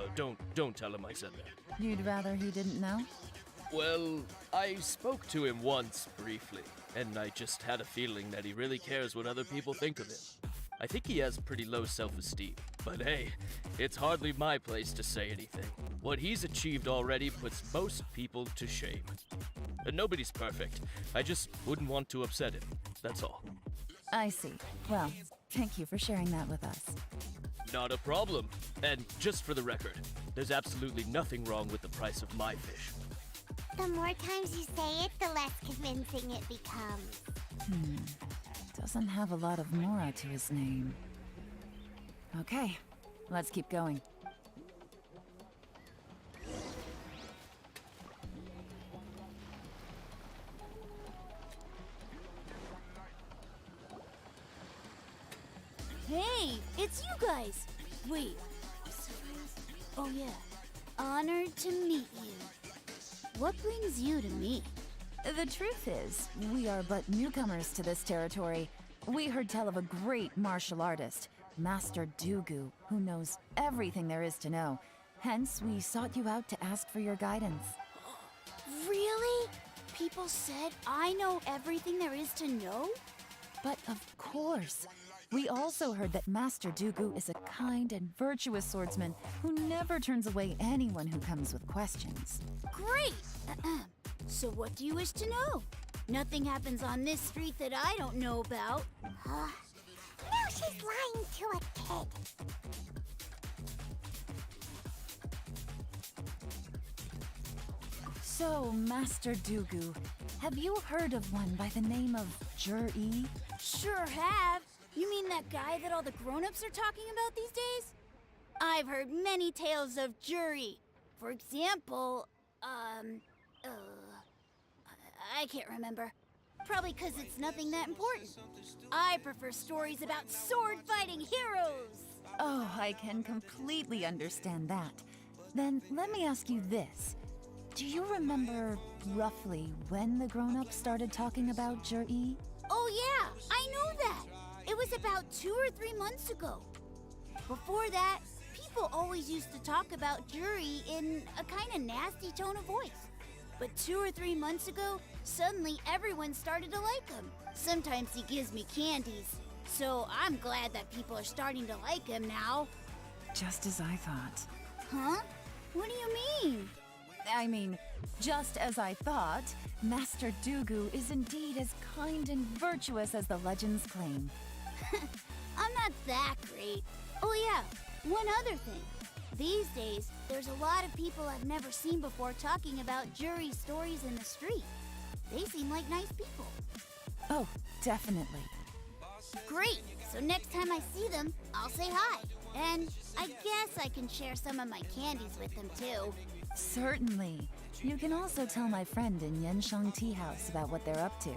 Don't tell him I said that. You'd rather he didn't know? Well, I spoke to him once, briefly, and I just had a feeling that he really cares what other people think of him. I think he has pretty low self-esteem, but hey, it's hardly my place to say anything. What he's achieved already puts most people to shame. And nobody's perfect. I just wouldn't want to upset him, that's all. I see. Well, thank you for sharing that with us. Not a problem. And just for the record, there's absolutely nothing wrong with the price of my fish. The more times you say it, the less convincing it becomes. Doesn't have a lot of mora to his name. Okay, let's keep going. Hey, it's you guys! Wait. Oh yeah. Honored to meet you. What brings you to me? The truth is, we are but newcomers to this territory. We heard tell of a great martial artist, Master Dugu, who knows everything there is to know. Hence, we sought you out to ask for your guidance. Really? People said I know everything there is to know? But of course. We also heard that Master Dugu is a kind and virtuous swordsman who never turns away anyone who comes with questions. Great! So what do you wish to know? Nothing happens on this street that I don't know about. Now she's lying to a kid. So, Master Dugu, have you heard of one by the name of Jur-E? Sure have. You mean that guy that all the grown-ups are talking about these days? I've heard many tales of Juri. For example, I can't remember. Probably because it's nothing that important. I prefer stories about sword-fighting heroes. Oh, I can completely understand that. Then let me ask you this. Do you remember roughly when the grown-ups started talking about Jur-E? Oh yeah, I know that. It was about 2 or 3 months ago. Before that, people always used to talk about Juri in a kind of nasty tone of voice. But 2 or 3 months ago, suddenly everyone started to like him. Sometimes he gives me candies. So I'm glad that people are starting to like him now. Just as I thought. Huh? What do you mean? I mean, just as I thought, Master Dugu is indeed as kind and virtuous as the legends claim. I'm not that great. Oh yeah, one other thing. These days, there's a lot of people I've never seen before talking about Juri stories in the street. They seem like nice people. Oh, definitely. Great! So next time I see them, I'll say hi. And I guess I can share some of my candies with them too. Certainly. You can also tell my friend in Yenshang Tea House about what they're up to.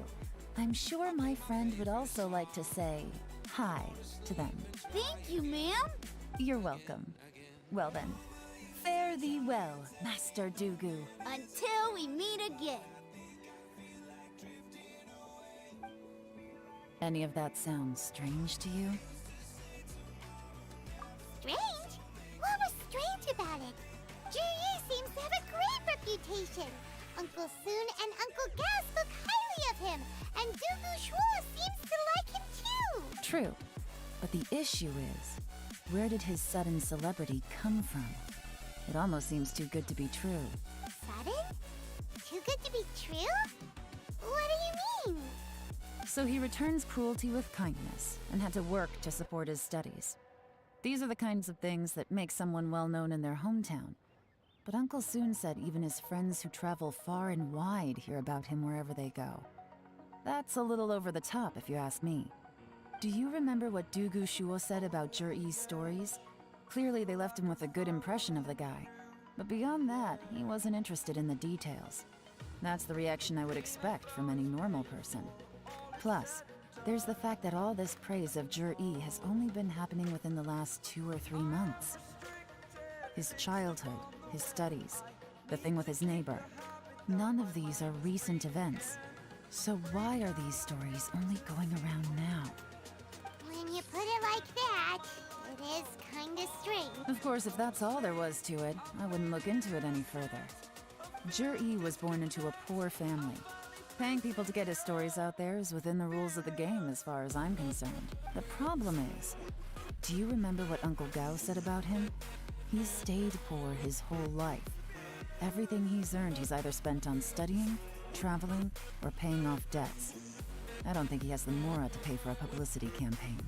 I'm sure my friend would also like to say hi to them. Thank you, ma'am. You're welcome. Well then, fare thee well, Master Dugu. Until we meet again. Any of that sound strange to you? Strange? What was strange about it? Juri seems to have a great reputation. Uncle Soon and Uncle Gao spoke highly of him, and Dugu Shuo seems to like him too. True. But the issue is, where did his sudden celebrity come from? It almost seems too good to be true. Sudden? Too good to be true? What do you mean? So he returns cruelty with kindness, and had to work to support his studies. These are the kinds of things that make someone well known in their hometown. But Uncle Soon said even his friends who travel far and wide hear about him wherever they go. That's a little over the top, if you ask me. Do you remember what Dugu Shuo said about Jur-E's stories? Clearly they left him with a good impression of the guy. But beyond that, he wasn't interested in the details. That's the reaction I would expect from any normal person. Plus, there's the fact that all this praise of Jur-E has only been happening within the last 2 or 3 months. His childhood, his studies, the thing with his neighbor. None of these are recent events. So why are these stories only going around now? When you put it like that, it is kinda strange. Of course, if that's all there was to it, I wouldn't look into it any further. Jur-E was born into a poor family. Paying people to get his stories out there is within the rules of the game as far as I'm concerned. The problem is, do you remember what Uncle Gao said about him? He's stayed poor his whole life. Everything he's earned he's either spent on studying, traveling, or paying off debts. I don't think he has the mora to pay for a publicity campaign.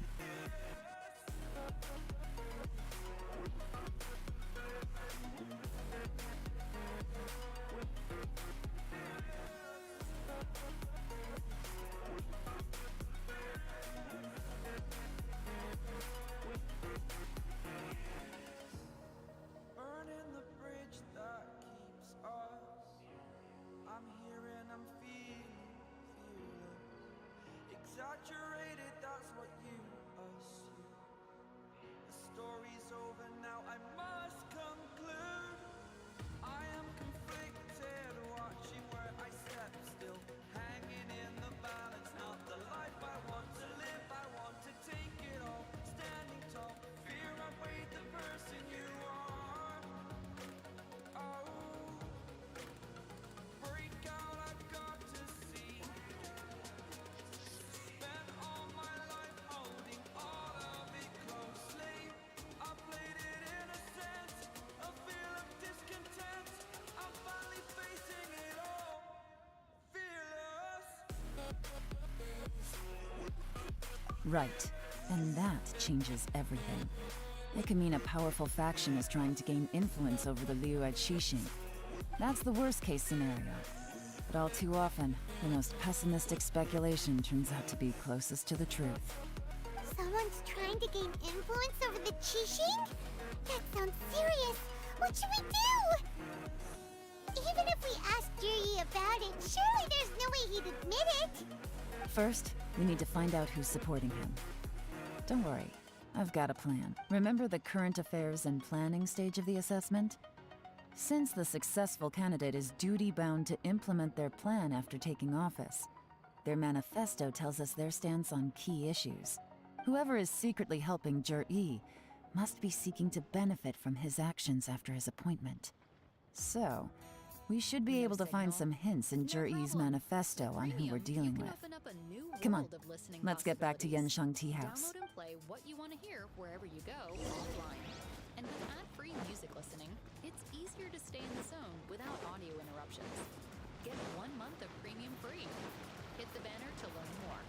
Right. And that changes everything. It could mean a powerful faction is trying to gain influence over the Liu at Xixing. That's the worst-case scenario. But all too often, the most pessimistic speculation turns out to be closest to the truth. Someone's trying to gain influence over the Qixing? That sounds serious. What should we do? Even if we asked Yuri about it, surely there's no way he'd admit it. First, we need to find out who's supporting him. Don't worry, I've got a plan. Remember the current affairs and planning stage of the assessment? Since the successful candidate is duty-bound to implement their plan after taking office, their manifesto tells us their stance on key issues. Whoever is secretly helping Jur-E must be seeking to benefit from his actions after his appointment. So, we should be able to find some hints in Jur-E's manifesto on who we're dealing with. Come on, let's get back to Yenshang Tea House. Download and play what you want to hear wherever you go offline. And with ad-free music listening, it's easier to stay in the zone without audio interruptions. Get 1 month of premium free. Hit the banner to learn more.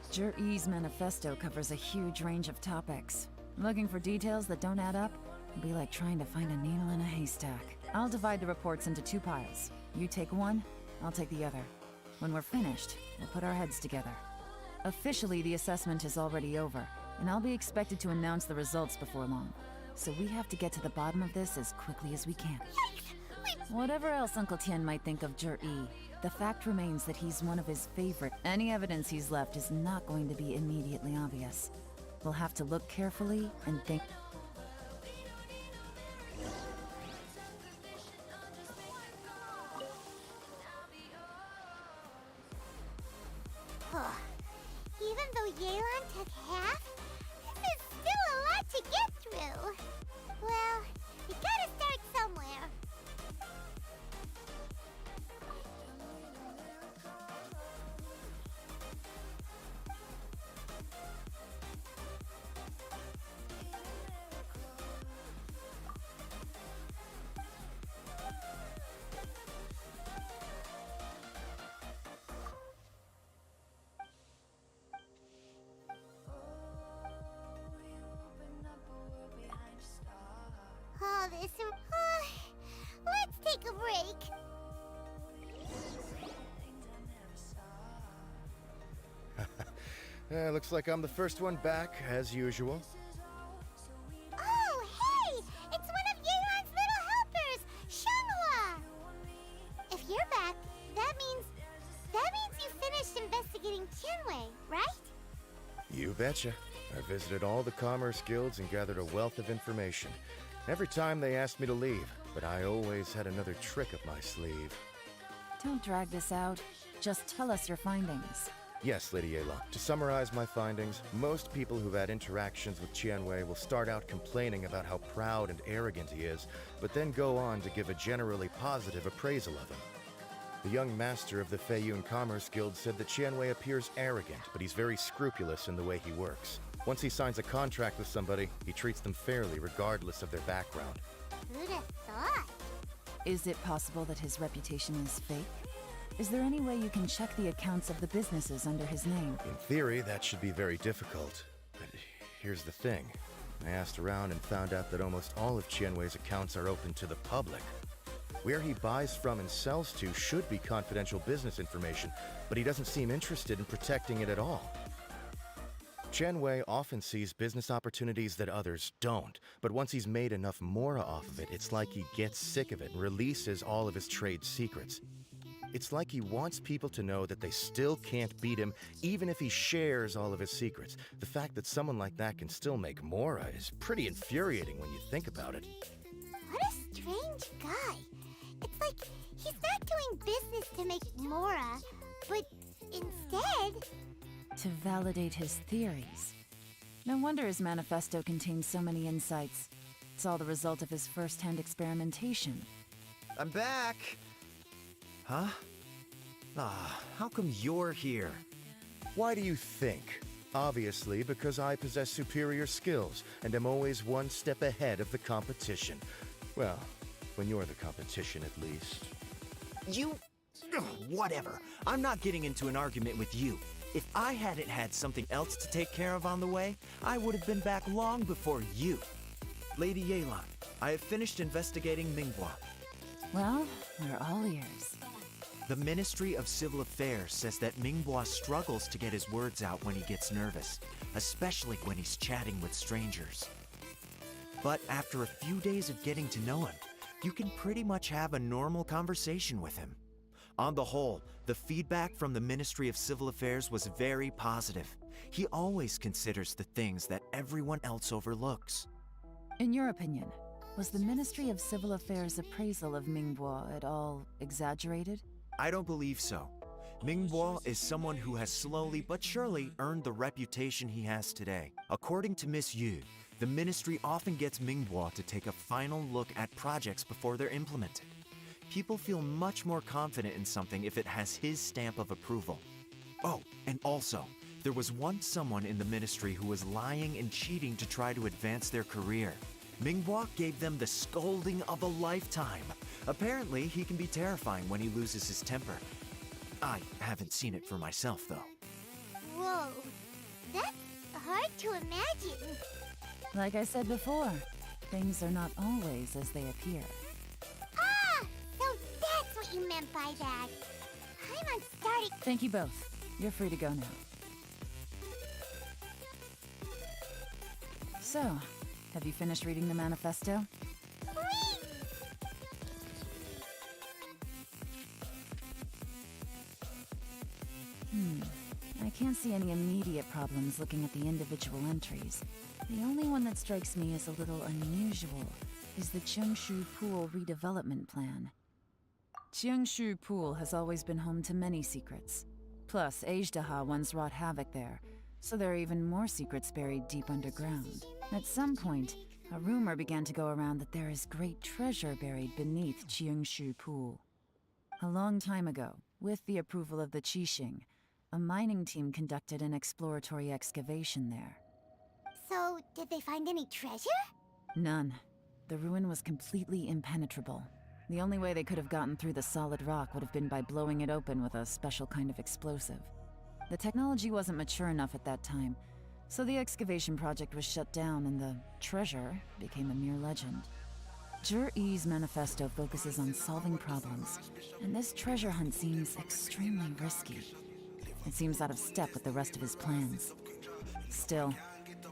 Jur-E's manifesto covers a huge range of topics. Looking for details that don't add up would be like trying to find a needle in a haystack. I'll divide the reports into 2 piles. You take one, I'll take the other. When we're finished, we'll put our heads together. Officially, the assessment is already over, and I'll be expected to announce the results before long. So we have to get to the bottom of this as quickly as we can. Whatever else Uncle Tien might think of Jur-E, the fact remains that he's one of his favorite. Any evidence he's left is not going to be immediately obvious. We'll have to look carefully and think. Even though Yelan took half, this is still a lot to get through. Well, you gotta start somewhere. All this. Let's take a break. Looks like I'm the first one back, as usual. Oh, hey! It's one of Yelan's little helpers, Shanghua! If you're back, that means you finished investigating Tianwei, right? You betcha. I visited all the commerce guilds and gathered a wealth of information. Every time they asked me to leave, but I always had another trick up my sleeve. Don't drag this out. Just tell us your findings. Yes, Lady Ayla. To summarize my findings, most people who've had interactions with Tianwei will start out complaining about how proud and arrogant he is, but then go on to give a generally positive appraisal of him. The young master of the Feiyun Commerce Guild said that Tianwei appears arrogant, but he's very scrupulous in the way he works. Once he signs a contract with somebody, he treats them fairly regardless of their background. Who'd have thought? Is it possible that his reputation is fake? Is there any way you can check the accounts of the businesses under his name? In theory, that should be very difficult. But here's the thing. I asked around and found out that almost all of Tianwei's accounts are open to the public. Where he buys from and sells to should be confidential business information, but he doesn't seem interested in protecting it at all. Tianwei often sees business opportunities that others don't, but once he's made enough mora off of it, it's like he gets sick of it and releases all of his trade secrets. It's like he wants people to know that they still can't beat him, even if he shares all of his secrets. The fact that someone like that can still make mora is pretty infuriating when you think about it. What a strange guy. It's like he's not doing business to make mora, but instead, To validate his theories. No wonder his manifesto contains so many insights. It's all the result of his first-hand experimentation. I'm back! Huh? Ah, how come you're here? Why do you think? Obviously, because I possess superior skills and am always one step ahead of the competition. Well, when you're the competition, at least. You... Ugh, whatever. I'm not getting into an argument with you. If I hadn't had something else to take care of on the way, I would have been back long before you. Lady Yelan, I have finished investigating Mingbois. Well, we're all ears. The Ministry of Civil Affairs says that Mingbois struggles to get his words out when he gets nervous, especially when he's chatting with strangers. But after a few days of getting to know him, you can pretty much have a normal conversation with him. On the whole, the feedback from the Ministry of Civil Affairs was very positive. He always considers the things that everyone else overlooks. In your opinion, was the Ministry of Civil Affairs' appraisal of Mingbois at all exaggerated? I don't believe so. Mingbois is someone who has slowly but surely earned the reputation he has today. According to Miss Yu, the Ministry often gets Mingbois to take a final look at projects before they're implemented. People feel much more confident in something if it has his stamp of approval. Oh, and also, there was once someone in the Ministry who was lying and cheating to try to advance their career. Mingbois gave them the scolding of a lifetime. Apparently, he can be terrifying when he loses his temper. I haven't seen it for myself, though. Whoa, that's hard to imagine. Like I said before, things are not always as they appear. Ah! So that's what you meant by that. I'm starting. Thank you both. You're free to go now. So, have you finished reading the manifesto? I can't see any immediate problems looking at the individual entries. The only one that strikes me as a little unusual is the Cheongshu Pool redevelopment plan. Cheongshu Pool has always been home to many secrets. Plus, Ajdaha once wrought havoc there, so there are even more secrets buried deep underground. At some point, a rumor began to go around that there is great treasure buried beneath Cheongshu Pool. A long time ago, with the approval of the Qixing, a mining team conducted an exploratory excavation there. So, did they find any treasure? None. The ruin was completely impenetrable. The only way they could have gotten through the solid rock would have been by blowing it open with a special kind of explosive. The technology wasn't mature enough at that time, so the excavation project was shut down and the treasure became a mere legend. Zhi-Yi's manifesto focuses on solving problems, and this treasure hunt seems extremely risky. It seems out of step with the rest of his plans. Still,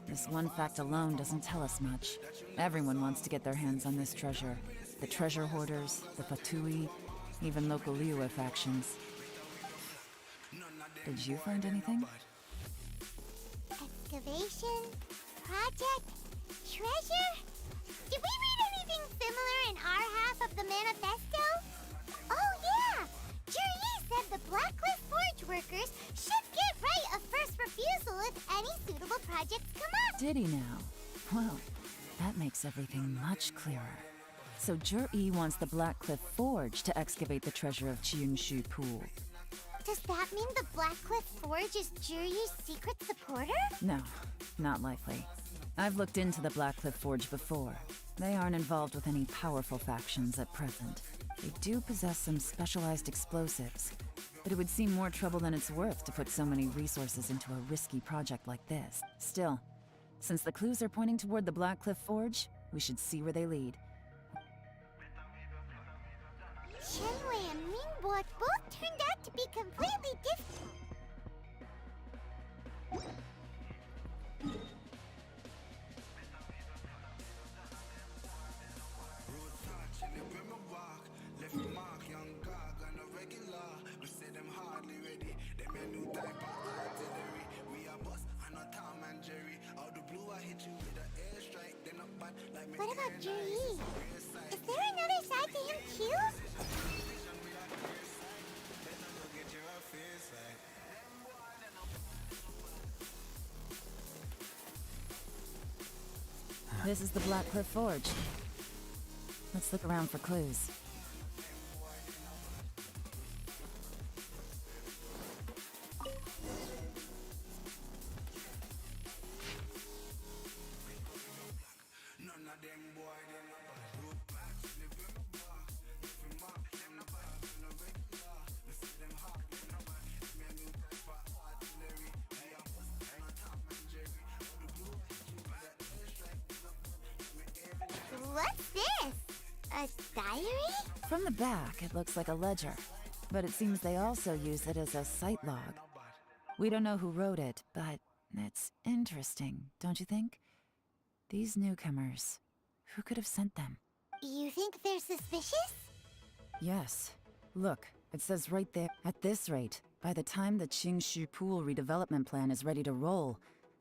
this one fact alone doesn't tell us much. Everyone wants to get their hands on this treasure. The treasure hoarders, the Fatui, even local Liyue factions. Did you find anything? Excavation? Project? Treasure? Did we read anything similar in our half of the manifesto? Oh yeah! Zhi-Yi said the Blackcliff Forge workers should get right of first refusal if any suitable projects come up. Did he now? Well, that makes everything much clearer. So Zhi-Yi wants the Blackcliff Forge to excavate the treasure of Cheongshu Pool. Does that mean the Blackcliff Forge is Zhi-Yi's secret supporter? No, not likely. I've looked into the Blackcliff Forge before. They aren't involved with any powerful factions at present. They do possess some specialized explosives, but it would seem more trouble than it's worth to put so many resources into a risky project like this. Still, since the clues are pointing toward the Blackcliff Forge, we should see where they lead. Shenwei and Mingboa both turned out to be completely different. What about Zhi-Yi? Is there another side to him too? This is the Blackcliff Forge. Let's look around for clues. What's this? A diary? From the back, it looks like a ledger, but it seems they also use it as a site log. We don't know who wrote it, but it's interesting, don't you think? These newcomers, who could have sent them? You think they're suspicious? Yes. Look, it says right there, at this rate, by the time the Qingshu Pool redevelopment plan is ready to roll,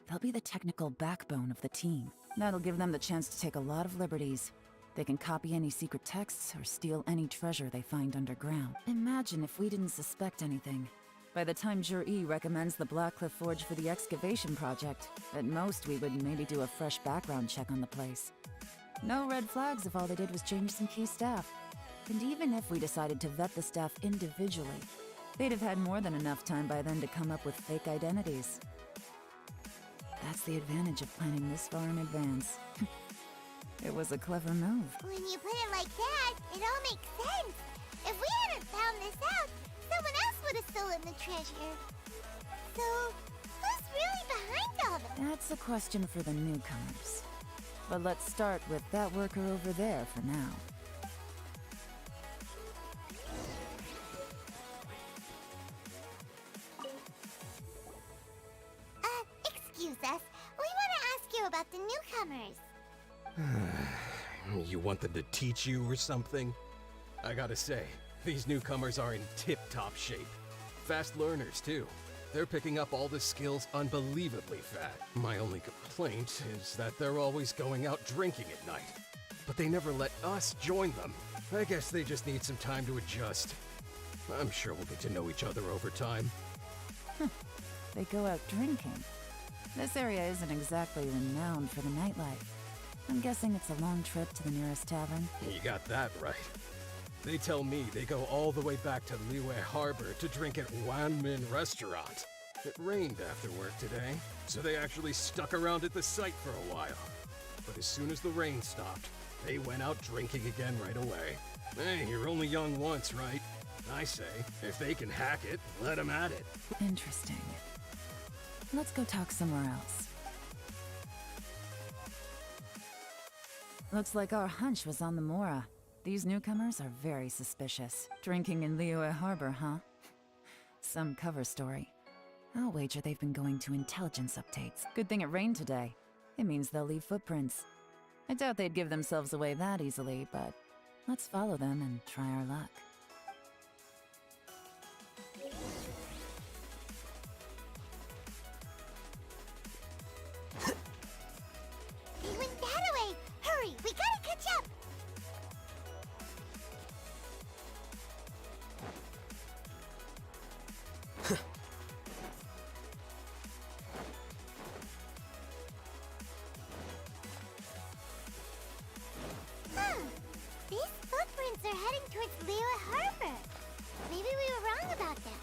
they'll be the technical backbone of the team. That'll give them the chance to take a lot of liberties. They can copy any secret texts or steal any treasure they find underground. Imagine if we didn't suspect anything. By the time Jur-E recommends the Blackcliff Forge for the excavation project, at most we would maybe do a fresh background check on the place. No red flags if all they did was change some key staff. And even if we decided to vet the staff individually, they'd have had more than enough time by then to come up with fake identities. That's the advantage of planning this far in advance. It was a clever move. When you put it like that, it all makes sense. If we hadn't found this out, someone else would have stolen the treasure. So, who's really behind all this? That's a question for the newcomers. But let's start with that worker over there for now. Excuse us. We want to ask you about the newcomers. You want them to teach you or something? I gotta say, these newcomers are in tip-top shape. Fast learners, too. They're picking up all the skills unbelievably fast. My only complaint is that they're always going out drinking at night. But they never let us join them. I guess they just need some time to adjust. I'm sure we'll get to know each other over time. They go out drinking. This area isn't exactly renowned for the nightlife. I'm guessing it's a long trip to the nearest tavern. You got that right. They tell me they go all the way back to Liyue Harbor to drink at Wanmin Restaurant. It rained after work today, so they actually stuck around at the site for a while. But as soon as the rain stopped, they went out drinking again right away. Hey, you're only young once, right? I say, if they can hack it, let them at it. Interesting. Let's go talk somewhere else. Looks like our hunch was on the Mora. These newcomers are very suspicious. Drinking in Liyue Harbor, huh? Some cover story. I'll wager they've been going to intelligence updates. Good thing it rained today. It means they'll leave footprints. I doubt they'd give themselves away that easily, but let's follow them and try our luck. They went that way! Hurry, we gotta catch up! These footprints are heading towards Liyue Harbor. Maybe we were wrong about them.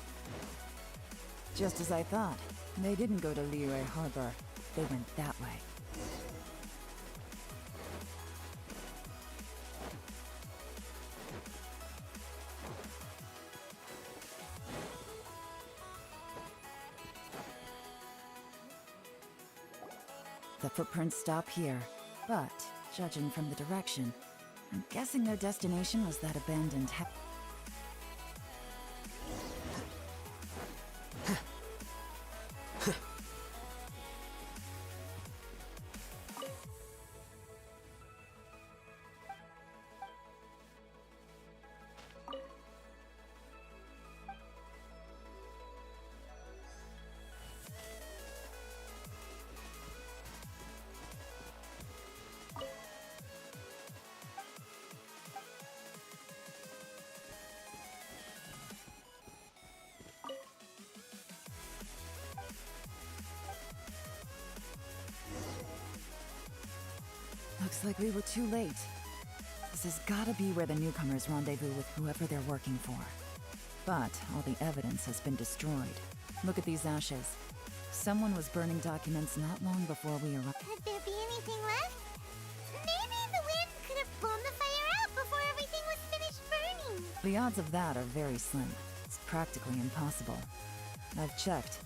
Just as I thought. They didn't go to Liyue Harbor. They went that way. The footprints stop here, but, judging from the direction, I'm guessing their destination was that abandoned Looks like we were too late. This has gotta be where the newcomers rendezvous with whoever they're working for. But all the evidence has been destroyed. Look at these ashes. Someone was burning documents not long before we arrived. Could there be anything left? Maybe the wind could have blown the fire out before everything was finished burning. The odds of that are very slim. It's practically impossible. I've checked.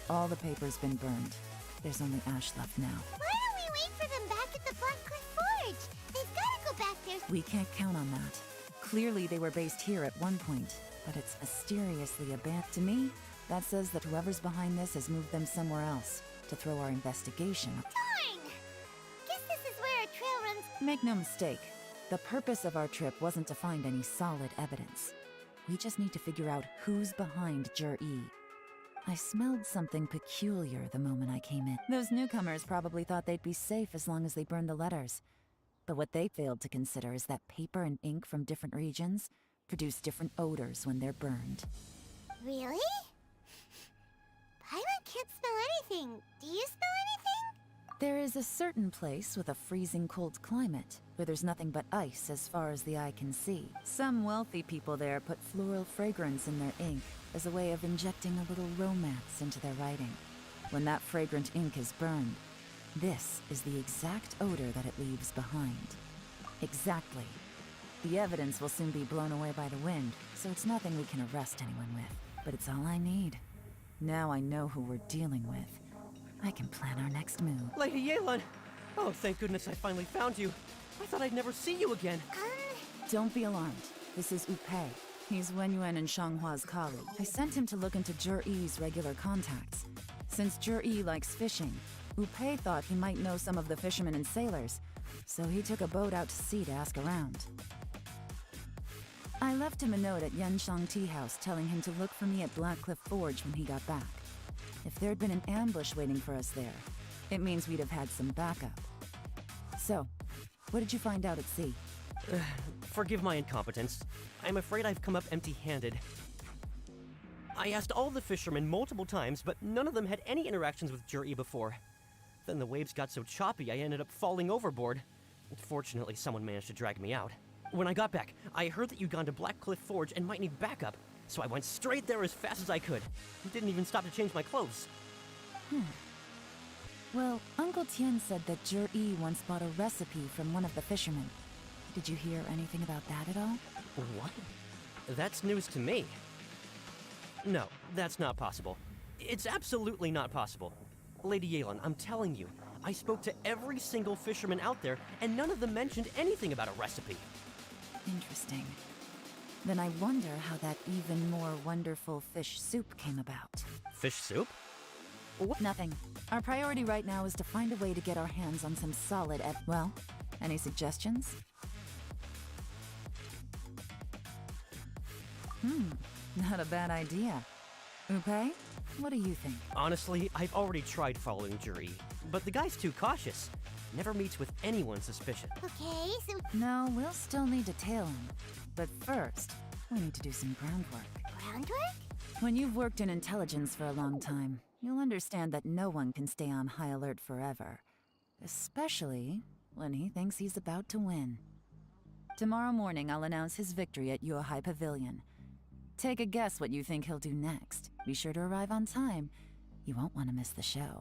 All the paper's been burned. There's only ash left now. Why don't we wait for them back at the Black Cliff Forge? They've gotta go back there. We can't count on that. Clearly they were based here at one point, but it's mysteriously abandoned. To me, that says that whoever's behind this has moved them somewhere else to throw our investigation. Darn! Guess this is where our trail runs. Make no mistake, the purpose of our trip wasn't to find any solid evidence. We just need to figure out who's behind Jur-E. I smelled something peculiar the moment I came in. Those newcomers probably thought they'd be safe as long as they burned the letters. But what they failed to consider is that paper and ink from different regions produce different odors when they're burned. Really? Paimon can't smell anything. Do you smell anything? There is a certain place with a freezing cold climate, where there's nothing but ice as far as the eye can see. Some wealthy people there put floral fragrance in their ink as a way of injecting a little romance into their writing. When that fragrant ink is burned, this is the exact odor that it leaves behind. Exactly. The evidence will soon be blown away by the wind, so it's nothing we can arrest anyone with. But it's all I need. Now I know who we're dealing with. I can plan our next move. Lady Yelan! Oh, thank goodness I finally found you. I thought I'd never see you again. Don't be alarmed. This is Upei. He's Wenyuan and Shanghua's colleague. I sent him to look into Jur-E's regular contacts. Since Jur-E likes fishing, Upei thought he might know some of the fishermen and sailors, so he took a boat out to sea to ask around. I left him a note at Yanshang Tea House telling him to look for me at Black Cliff Forge when he got back. If there'd been an ambush waiting for us there, it means we'd have had some backup. So, what did you find out at sea? Forgive my incompetence. I'm afraid I've come up empty-handed. I asked all the fishermen multiple times, but none of them had any interactions with Jur-E before. Then the waves got so choppy I ended up falling overboard. Fortunately, someone managed to drag me out. When I got back, I heard that you'd gone to Black Cliff Forge and might need backup, so I went straight there as fast as I could. Didn't even stop to change my clothes. Well, Uncle Tien said that Jur-E once bought a recipe from one of the fishermen. Did you hear anything about that at all? What? That's news to me. No, that's not possible. It's absolutely not possible. Lady Yelan, I'm telling you, I spoke to every single fisherman out there, and none of them mentioned anything about a recipe. Interesting. Then I wonder how that even more wonderful fish soup came about. Fish soup? Nothing. Our priority right now is to find a way to get our hands on some solid well, any suggestions? Not a bad idea. Upei, what do you think? Honestly, I've already tried following Jur-E, but the guy's too cautious. Never meets with anyone suspicious. Okay, so... No, we'll still need to tail him. But first, we need to do some groundwork. Groundwork? When you've worked in intelligence for a long time, you'll understand that no one can stay on high alert forever. Especially when he thinks he's about to win. Tomorrow morning, I'll announce his victory at Yaoyao Pavilion. Take a guess what you think he'll do next. Be sure to arrive on time. You won't want to miss the show.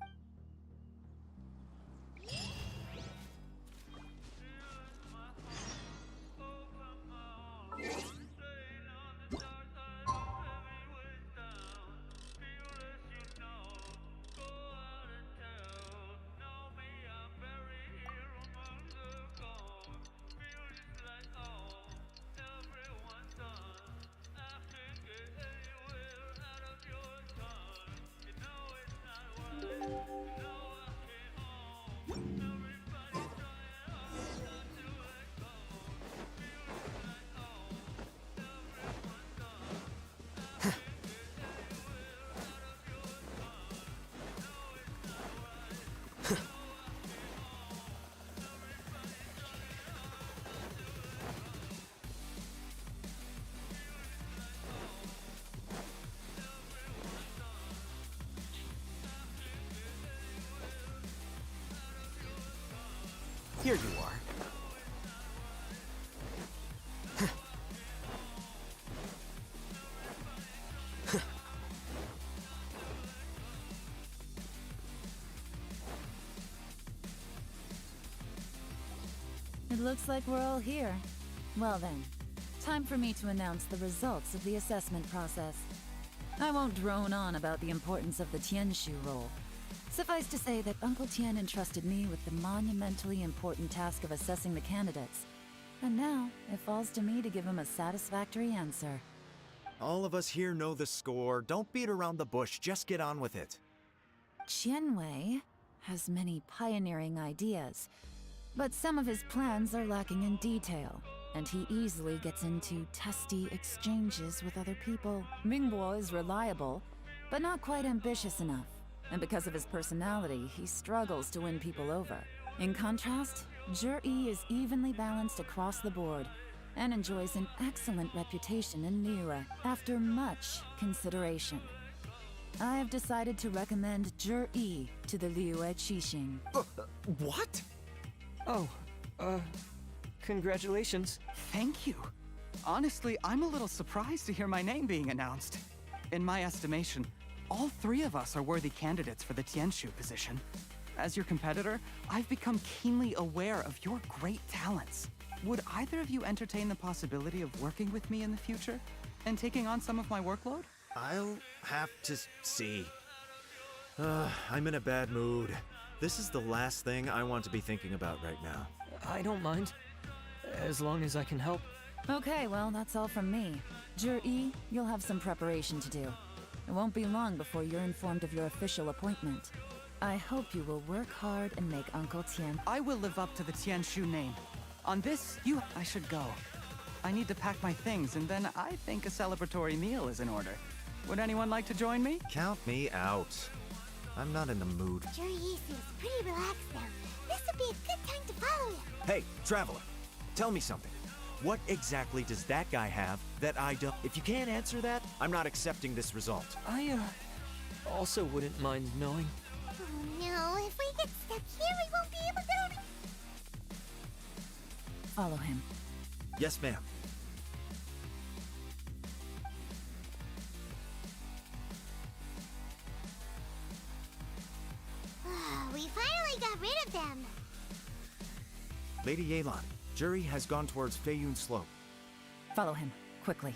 Here you are. It looks like we're all here. Well then, time for me to announce the results of the assessment process. I won't drone on about the importance of the Tianshu role. Suffice to say that Uncle Tian entrusted me with the monumentally important task of assessing the candidates. And now, it falls to me to give him a satisfactory answer. All of us here know the score. Don't beat around the bush, just get on with it. Qianwei has many pioneering ideas, but some of his plans are lacking in detail, and he easily gets into testy exchanges with other people. Mingbo is reliable, but not quite ambitious enough, and because of his personality, he struggles to win people over. In contrast, Zhi is evenly balanced across the board, and enjoys an excellent reputation in Liyue after much consideration. I have decided to recommend Zhi to the Liyue Qixing. What? Oh, congratulations. Thank you. Honestly, I'm a little surprised to hear my name being announced. In my estimation, all three of us are worthy candidates for the Tianshu position. As your competitor, I've become keenly aware of your great talents. Would either of you entertain the possibility of working with me in the future and taking on some of my workload? I'll have to see. I'm in a bad mood. This is the last thing I want to be thinking about right now. I don't mind, as long as I can help. Okay, well, that's all from me. Zhi, you'll have some preparation to do. It won't be long before you're informed of your official appointment. I hope you will work hard and make Uncle Tian. I will live up to the Tianshu name. On this, I should go. I need to pack my things, and then I think a celebratory meal is in order. Would anyone like to join me? Count me out. I'm not in the mood. Zhi seems pretty relaxed now. This would be a good time to follow him. Hey, Traveler, tell me something. What exactly does that guy have that I don't? If you can't answer that, I'm not accepting this result. I, also wouldn't mind knowing. Oh no, if we get stuck here, we won't be able to... Follow him. Yes, ma'am. We finally got rid of them. Lady Yelan, Zhi has gone towards Feiyun Slope. Follow him, quickly.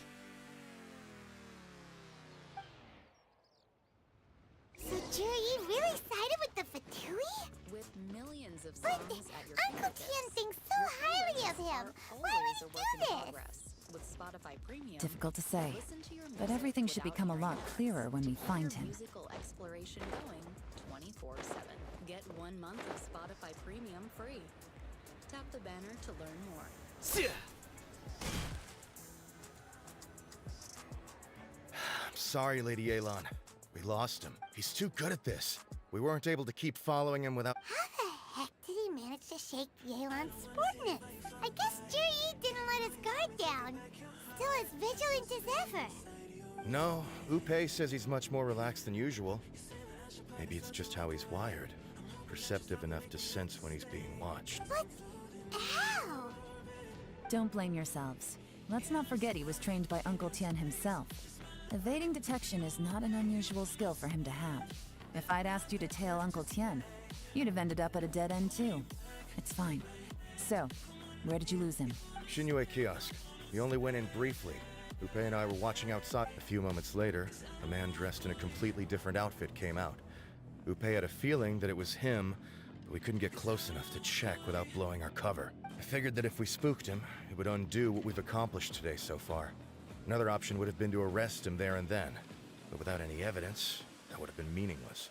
So Zhi really sided with the Fatui? With millions of But songs at your Uncle Tian thinks so highly of him. Why would he do this? With Spotify Premium, Difficult to say, listen to your but music everything should without become a lot hearing ads. clearer when we Keep find your him. musical exploration going 24/7. Get 1 month of Spotify Premium free. Tap the banner to learn more. I'm sorry, Lady Yelan. We lost him. He's too good at this. We weren't able to keep following him without... How the heck did he manage to shake Yelan's sportness? I guess Zhi didn't let his guard down. Still as vigilant as ever. No, Upei says he's much more relaxed than usual. Maybe it's just how he's wired. Perceptive enough to sense when he's being watched. But how? Don't blame yourselves. Let's not forget he was trained by Uncle Tian himself. Evading detection is not an unusual skill for him to have. If I'd asked you to tail Uncle Tian, you'd have ended up at a dead end too. It's fine. So, where did you lose him? Xinyue kiosk. We only went in briefly. Upei and I were watching outside. A few moments later, a man dressed in a completely different outfit came out. Upei had a feeling that it was him, but we couldn't get close enough to check without blowing our cover. I figured that if we spooked him, it would undo what we've accomplished today so far. Another option would have been to arrest him there and then, but without any evidence, that would have been meaningless.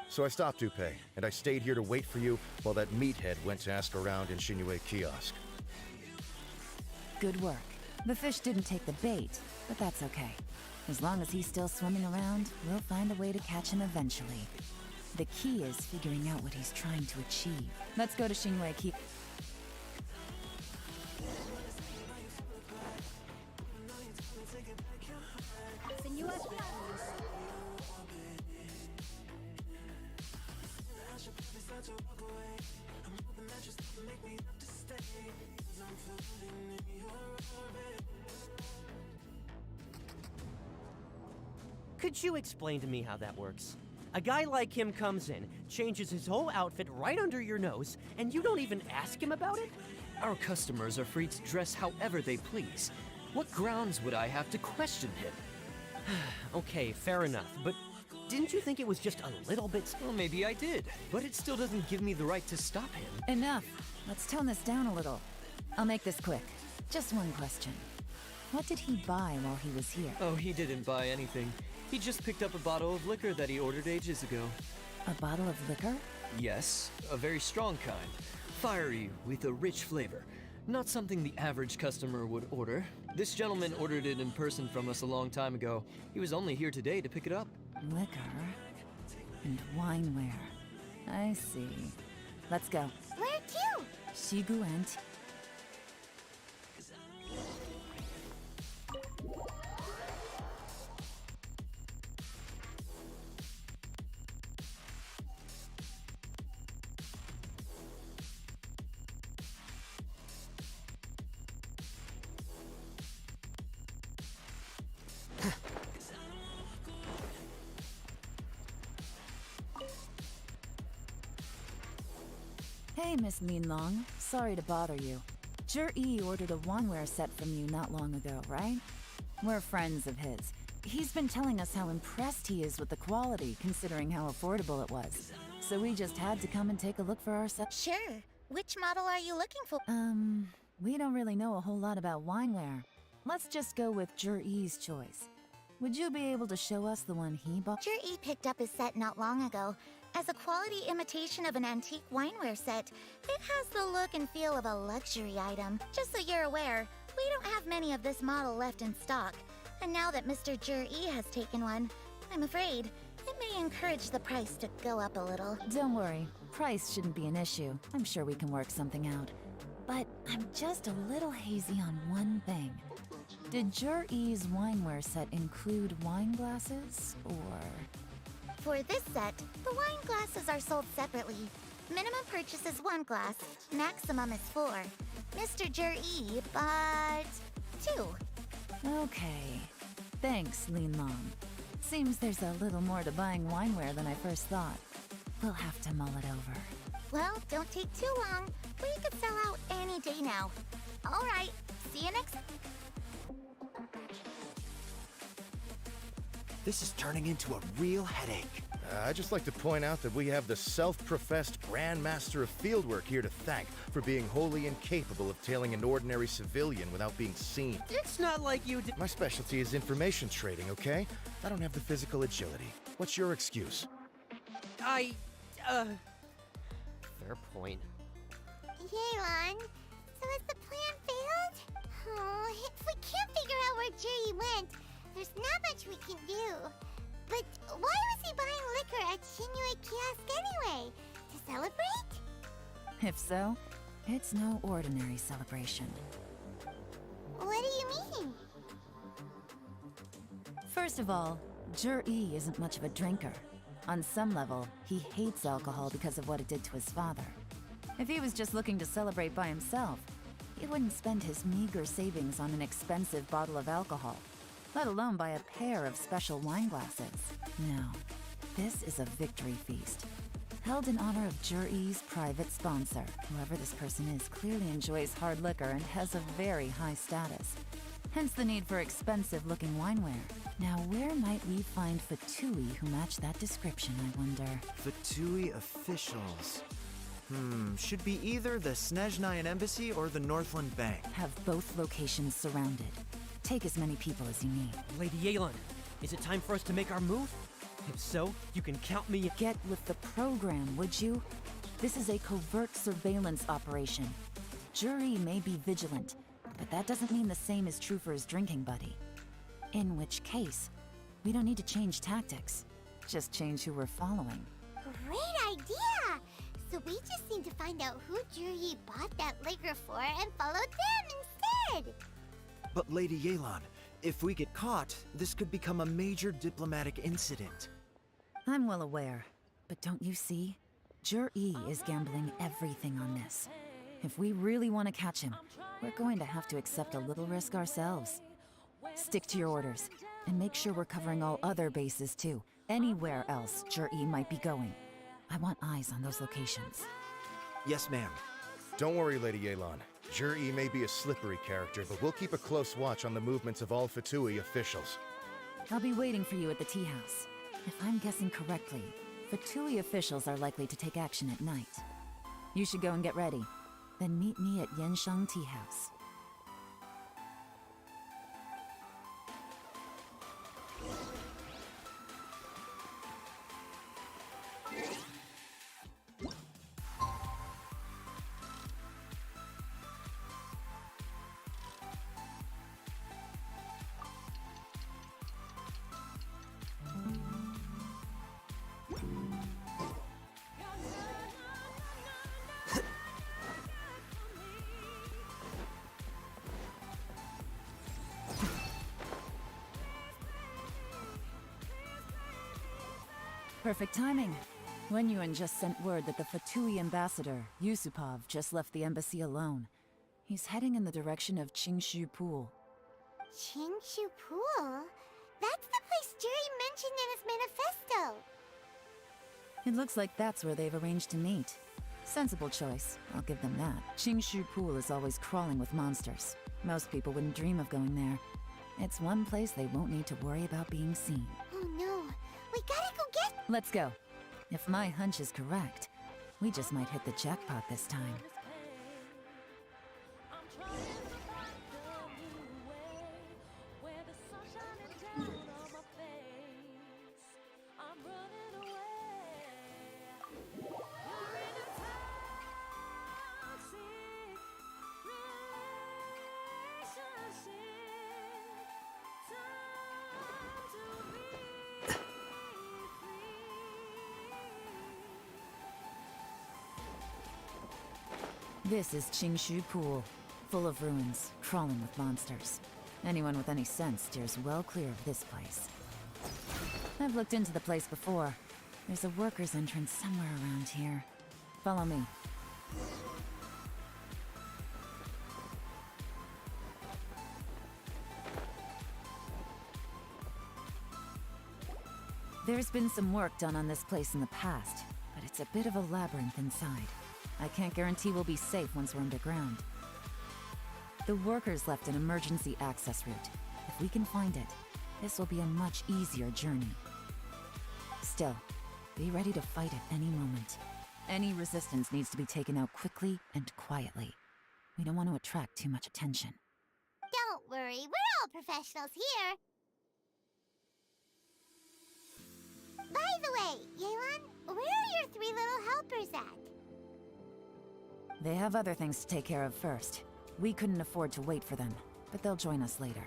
So I stopped Upei, and I stayed here to wait for you while that meathead went to ask around in Xinyue kiosk. Good work. The fish didn't take the bait, but that's okay. As long as he's still swimming around, we'll find a way to catch him eventually. The key is figuring out what he's trying to achieve. Let's go to Xinyue Kiosk. Could you explain to me how that works? A guy like him comes in, changes his whole outfit right under your nose, and you don't even ask him about it? Our customers are free to dress however they please. What grounds would I have to question him? Okay, fair enough, but didn't you think it was just a little bit... Well, maybe I did, but it still doesn't give me the right to stop him. Enough. Let's tone this down a little. I'll make this quick. Just one question. What did he buy while he was here? Oh, he didn't buy anything. He just picked up a bottle of liquor that he ordered ages ago. A bottle of liquor? Yes, a very strong kind. Fiery, with a rich flavor. Not something the average customer would order. This gentleman ordered it in person from us a long time ago. He was only here today to pick it up. Liquor and wineware. I see. Let's go. Where to? Shigu and... Hey, Miss Linlong. Sorry to bother you. Jur-E ordered a wanware set from you not long ago, right? We're friends of his. He's been telling us how impressed he is with the quality, considering how affordable it was. So we just had to come and take a look for ourselves. Sure. Which model are you looking for? We don't really know a whole lot about wineware. Let's just go with Jur-E's choice. Would you be able to show us the one he bought? Jur-E picked up his set not long ago. As a quality imitation of an antique wineware set, it has the look and feel of a luxury item. Just so you're aware, we don't have many of this model left in stock. And now that Mr. Jur-E has taken one, I'm afraid it may encourage the price to go up a little. Don't worry. Price shouldn't be an issue. I'm sure we can work something out. But I'm just a little hazy on one thing. Did Jur-E's wineware set include wine glasses, or...? For this set, the wine glasses are sold separately. Minimum purchase is 1 glass, maximum is 4. Mr. Jur-E bought 2. Okay. Thanks, Linlong. Seems there's a little more to buying wineware than I first thought. We'll have to mull it over. Well, don't take too long. We could sell out any day now. All right, see you next... This is turning into a real headache. I'd just like to point out that we have the self-professed Grand Master of Fieldwork here to thank for being wholly incapable of tailing an ordinary civilian without being seen. It's not like you did. My specialty is information trading, okay? I don't have the physical agility. What's your excuse? Fair point. Yelan, so has the plan failed? Oh, if we can't figure out where Jur-E went, there's not much we can do. But why was he buying liquor at Shinue Kiosk anyway? To celebrate? If so, it's no ordinary celebration. What do you mean? First of all, Jur-E isn't much of a drinker. On some level, he hates alcohol because of what it did to his father. If he was just looking to celebrate by himself, he wouldn't spend his meager savings on an expensive bottle of alcohol, let alone buy a pair of special wine glasses. No, this is a victory feast, held in honor of Jur-E's private sponsor. Whoever this person is clearly enjoys hard liquor and has a very high status. Hence the need for expensive-looking wineware. Now, where might we find Fatui who match that description, I wonder? Fatui officials. Should be either the Snezhnayan Embassy or the Northland Bank. Have both locations surrounded. Take as many people as you need. Lady Yelan, is it time for us to make our move? If so, you can count me... Get with the program, would you? This is a covert surveillance operation. Jur-E may be vigilant, but that doesn't mean the same is true for his drinking buddy. In which case, we don't need to change tactics. Just change who we're following. Great idea! So we just need to find out who Jur-E bought that liquor for and follow them instead! But Lady Yelan, if we get caught, this could become a major diplomatic incident. I'm well aware, but don't you see? Jur-E is gambling everything on this. If we really want to catch him, we're going to have to accept a little risk ourselves. Stick to your orders, and make sure we're covering all other bases too. anywhere else Jur-E might be going. I want eyes on those locations. Yes, ma'am. Don't worry, Lady Yelan. Jur-E may be a slippery character, but we'll keep a close watch on the movements of all Fatui officials. I'll be waiting for you at the tea house. If I'm guessing correctly, Fatui officials are likely to take action at night. You should go and get ready. Then meet me at Yenshang Tea House. Perfect timing. Wenyuan just sent word that the Fatui ambassador, Yusupov, just left the embassy alone. He's heading in the direction of Qingshu Pool. Qingshu Pool? That's the place Jerry mentioned in his manifesto. It looks like that's where they've arranged to meet. Sensible choice, I'll give them that. Qingshu Pool is always crawling with monsters. Most people wouldn't dream of going there. It's one place they won't need to worry about being seen. Oh no, we gotta go get... Let's go. If my hunch is correct, we just might hit the jackpot this time. This is Qingshu Pool, full of ruins, crawling with monsters. Anyone with any sense steers well clear of this place. I've looked into the place before. There's a worker's entrance somewhere around here. Follow me. There's been some work done on this place in the past, but it's a bit of a labyrinth inside. I can't guarantee we'll be safe once we're underground. The workers left an emergency access route. If we can find it, this will be a much easier journey. Still, be ready to fight at any moment. Any resistance needs to be taken out quickly and quietly. We don't want to attract too much attention. Don't worry, we're all professionals here. By the way, Yelan, where are your 3 little helpers at? They have other things to take care of first. We couldn't afford to wait for them, but they'll join us later.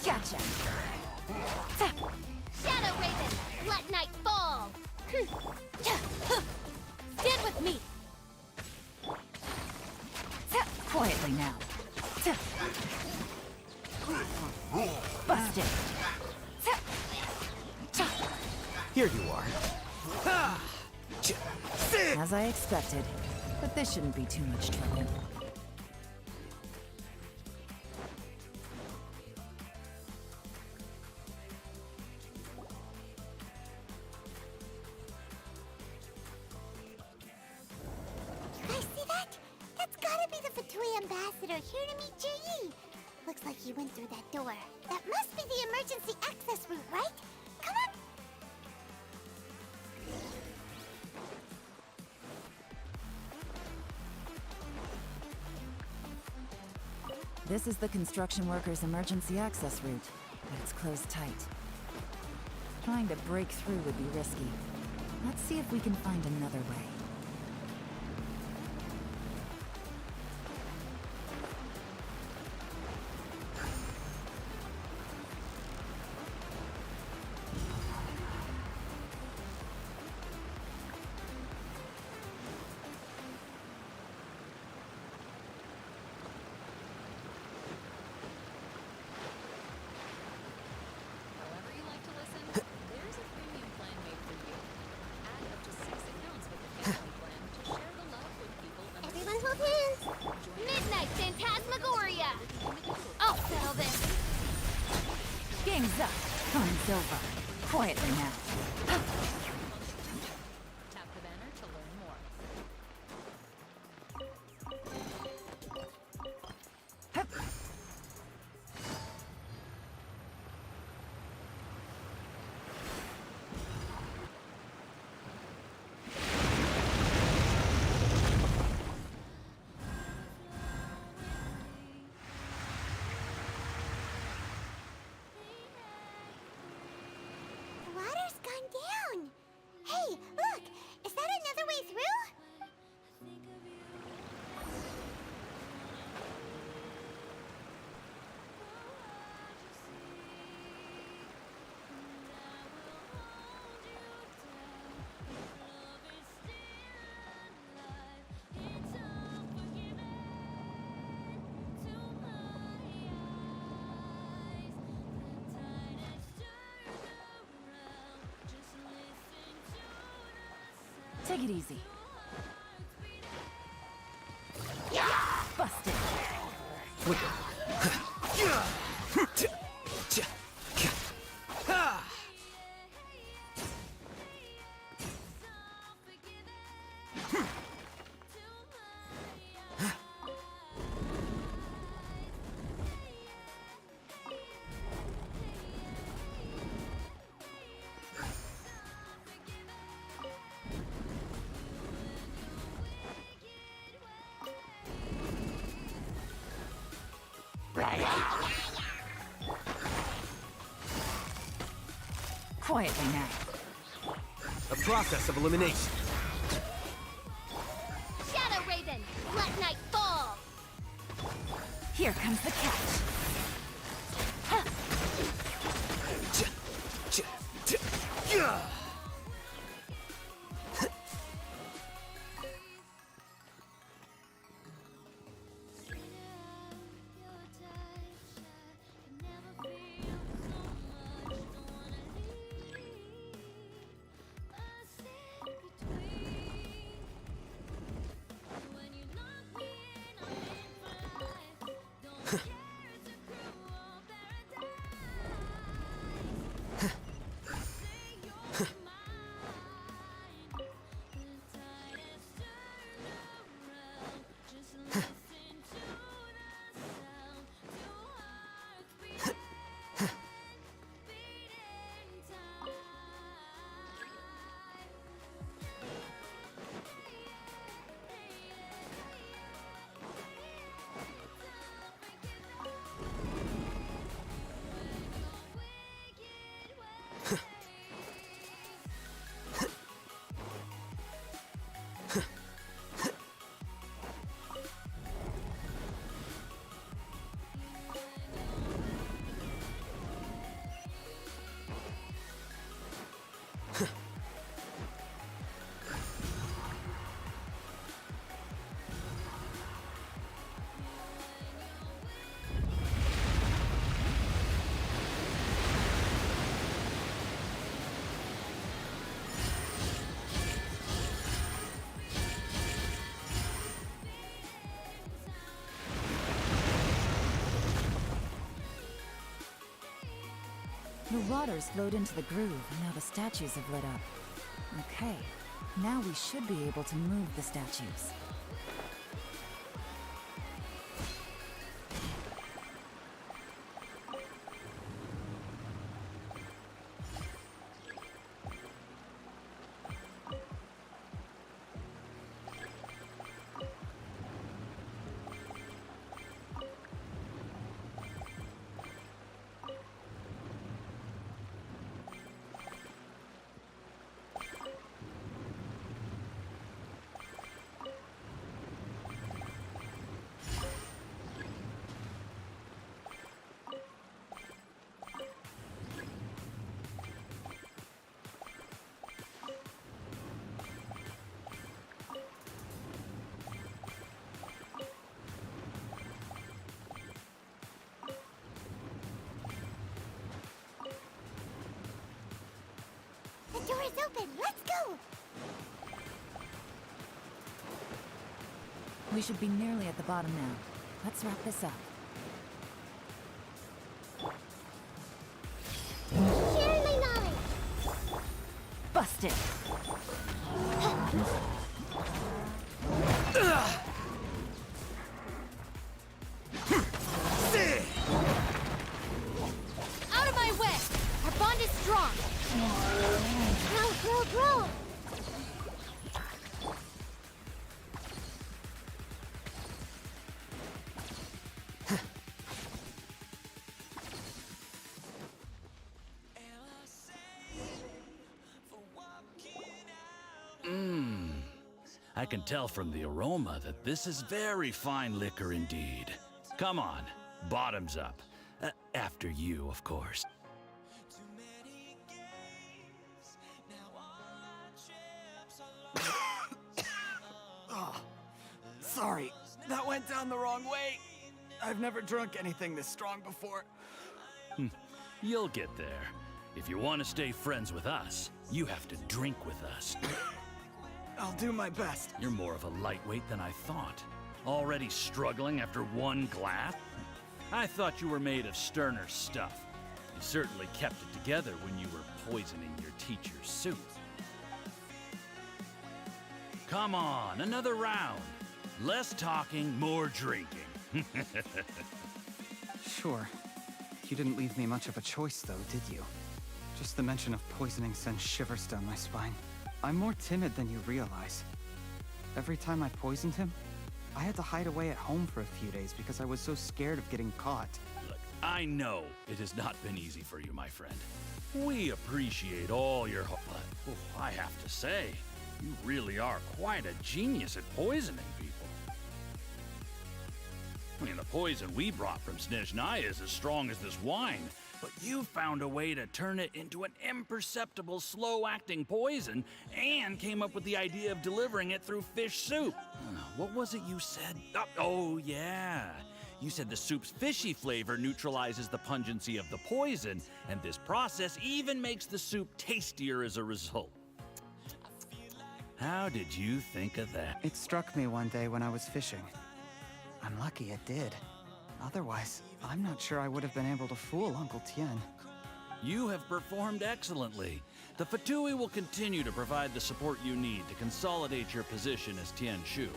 Gotcha! Shadow Raven, let night fall! Stand with me! Quietly now. Busted! Here you are. As I expected, but this shouldn't be too much trouble. Ambassador here to meet Ji. Looks like he went through that door. That must be the emergency access route, right? Come on! This is the construction workers' emergency access route, but it's closed tight. Trying to break through would be risky. Let's see if we can find another way. However you like to listen, there's a premium plan made for you. Add up to 6 accounts with the family plan to share the love with people under Everyone hold hands! Midnight Phantasmagoria! I'll settle this. Game's up. Fun's over. Quietly now. Tap the banner to learn more. The water's gone down! Hey, look! Is that another way through? Take it easy. Busted. Quietly now. A process of elimination. Shadow Raven, let night fall! Here comes the catch. The water's flowed into the groove, and now the statues have lit up. Okay, now we should be able to move the statues. is open. Let's go. We should be nearly at the bottom now. Let's wrap this up. Share my knowledge. Busted! Out of my way! Our bond is strong! Bro. I can tell from the aroma that this is very fine liquor indeed. Come on, bottoms up. After you, of course. Oh, sorry, that went down the wrong way. I've never drunk anything this strong before. You'll get there. If you want to stay friends with us, you have to drink with us. I'll do my best. You're more of a lightweight than I thought. Already struggling after one glass? I thought you were made of sterner stuff. You certainly kept it together when you were poisoning your teacher's soup. Come on, another round. Less talking, more drinking. Sure. You didn't leave me much of a choice, though, did you? Just the mention of poisoning sends shivers down my spine. I'm more timid than you realize. Every time I poisoned him, I had to hide away at home for a few days because I was so scared of getting caught. Look, I know it has not been easy for you, my friend. We appreciate all your but I have to say, you really are quite a genius at poisoning people. I mean, the poison we brought from Snezhnaya is as strong as this wine, but you found a way to turn it into an imperceptible, slow-acting poison and came up with the idea of delivering it through fish soup. What was it you said? Oh, yeah. You said the soup's fishy flavor neutralizes the pungency of the poison, and this process even makes the soup tastier as a result. How did you think of that? It struck me one day when I was fishing. I'm lucky it did. Otherwise, I'm not sure I would have been able to fool Uncle Tien. You have performed excellently. The Fatui will continue to provide the support you need to consolidate your position as Tien Shu.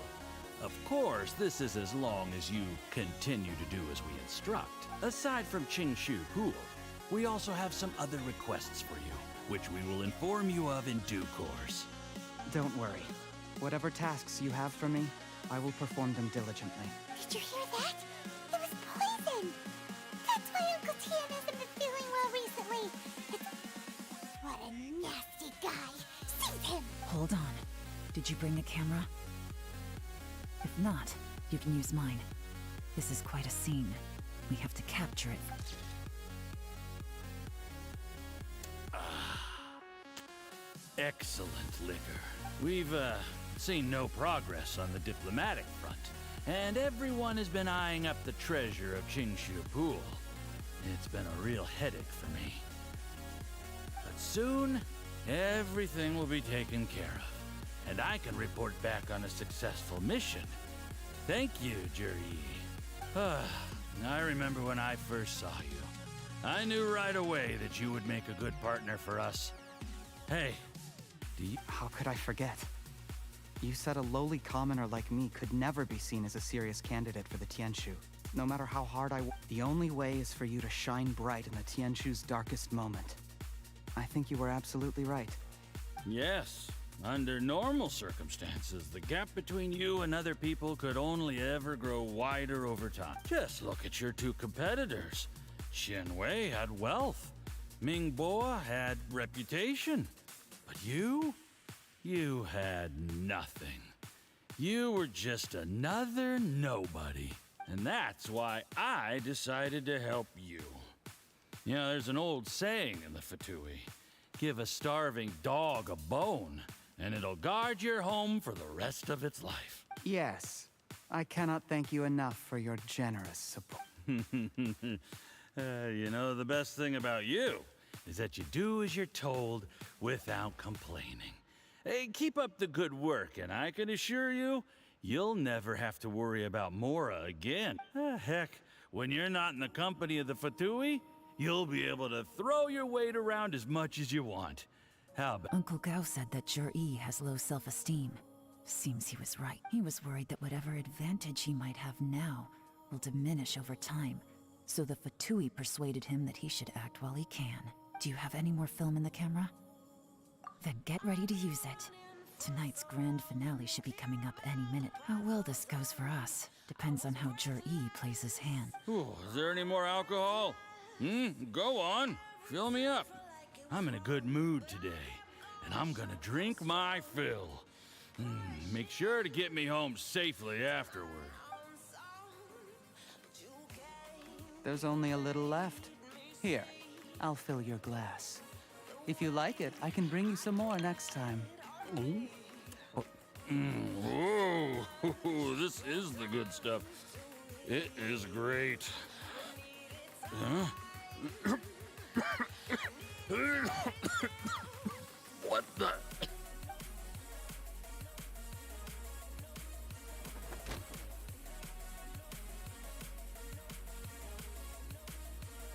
Of course, this is as long as you continue to do as we instruct. Aside from Qing Shu Pool, we also have some other requests for you, which we will inform you of in due course. Don't worry. Whatever tasks you have for me, I will perform them diligently. Did you hear that? It was poison! That's why Uncle Tien hasn't been feeling well recently. What a nasty guy! Seize him! Hold on. Did you bring a camera? If not, you can use mine. This is quite a scene. We have to capture it. Excellent liquor. We've, seen no progress on the diplomatic front, and everyone has been eyeing up the treasure of Qingshu Pool. It's been a real headache for me. But soon, everything will be taken care of, and I can report back on a successful mission. Thank you, Juri. I remember when I first saw you. I knew right away that you would make a good partner for us. Hey, How could I forget? You said a lowly commoner like me could never be seen as a serious candidate for the Tianshu. No matter how hard I work, the only way is for you to shine bright in the Tianshu's darkest moment. I think you were absolutely right. Yes. Under normal circumstances, the gap between you and other people could only ever grow wider over time. Just look at your two competitors. Qian Wei had wealth. Ming Boa had reputation. But you had nothing. You were just another nobody. And that's why I decided to help you. You know, there's an old saying in the Fatui. Give a starving dog a bone, and it'll guard your home for the rest of its life. Yes. I cannot thank you enough for your generous support. You know, the best thing about you is that you do as you're told without complaining. Hey, keep up the good work, and I can assure you, you'll never have to worry about Mora again. Heck, when you're not in the company of the Fatui, you'll be able to throw your weight around as much as you want. How about... Uncle Gao said that Jur-E has low self-esteem. Seems he was right. He was worried that whatever advantage he might have now will diminish over time. So the Fatui persuaded him that he should act while he can. Do you have any more film in the camera? Then get ready to use it. Tonight's grand finale should be coming up any minute. How well this goes for us depends on how Jur-E plays his hand. Ooh, is there any more alcohol? Go on. Fill me up. I'm in a good mood today, and I'm gonna drink my fill. Make sure to get me home safely afterward. There's only a little left. Here, I'll fill your glass. If you like it, I can bring you some more next time. Whoa, this is the good stuff. It is great. Huh? What the?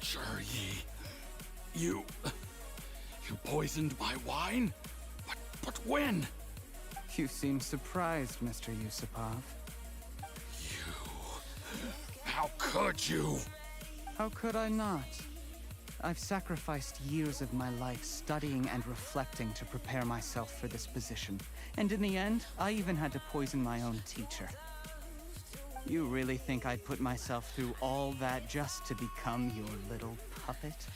Jur-E, you poisoned my wine? But when? You seem surprised, Mr. Yusupov. How could you? How could I not? I've sacrificed years of my life studying and reflecting to prepare myself for this position. And in the end, I even had to poison my own teacher. You really think I'd put myself through all that just to become your little puppet?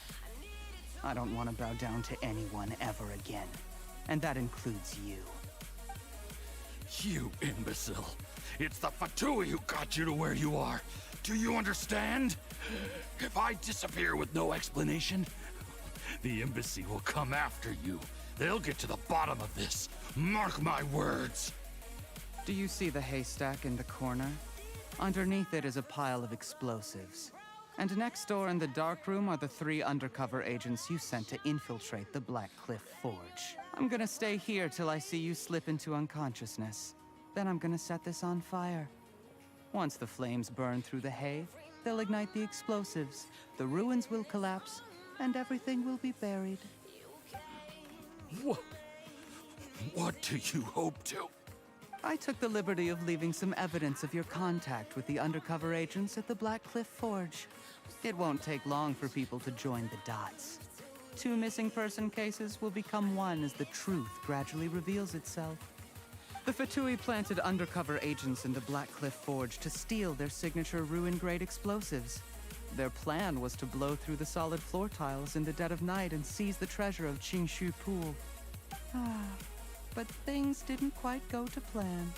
I don't want to bow down to anyone ever again. And that includes you. You imbecile. It's the Fatui who got you to where you are. Do you understand? If I disappear with no explanation, the embassy will come after you. They'll get to the bottom of this. Mark my words. Do you see the haystack in the corner? Underneath it is a pile of explosives. And next door in the dark room are the 3 undercover agents you sent to infiltrate the Black Cliff Forge. I'm gonna stay here till I see you slip into unconsciousness. Then I'm gonna set this on fire. Once the flames burn through the hay, they'll ignite the explosives, the ruins will collapse, and everything will be buried. What do you hope to? I took the liberty of leaving some evidence of your contact with the undercover agents at the Black Cliff Forge. It won't take long for people to join the dots. 2 missing person cases will become one as the truth gradually reveals itself. The Fatui planted undercover agents in the Black Cliff Forge to steal their signature ruin-grade explosives. Their plan was to blow through the solid floor tiles in the dead of night and seize the treasure of Qingshu Pool. But things didn't quite go to plan.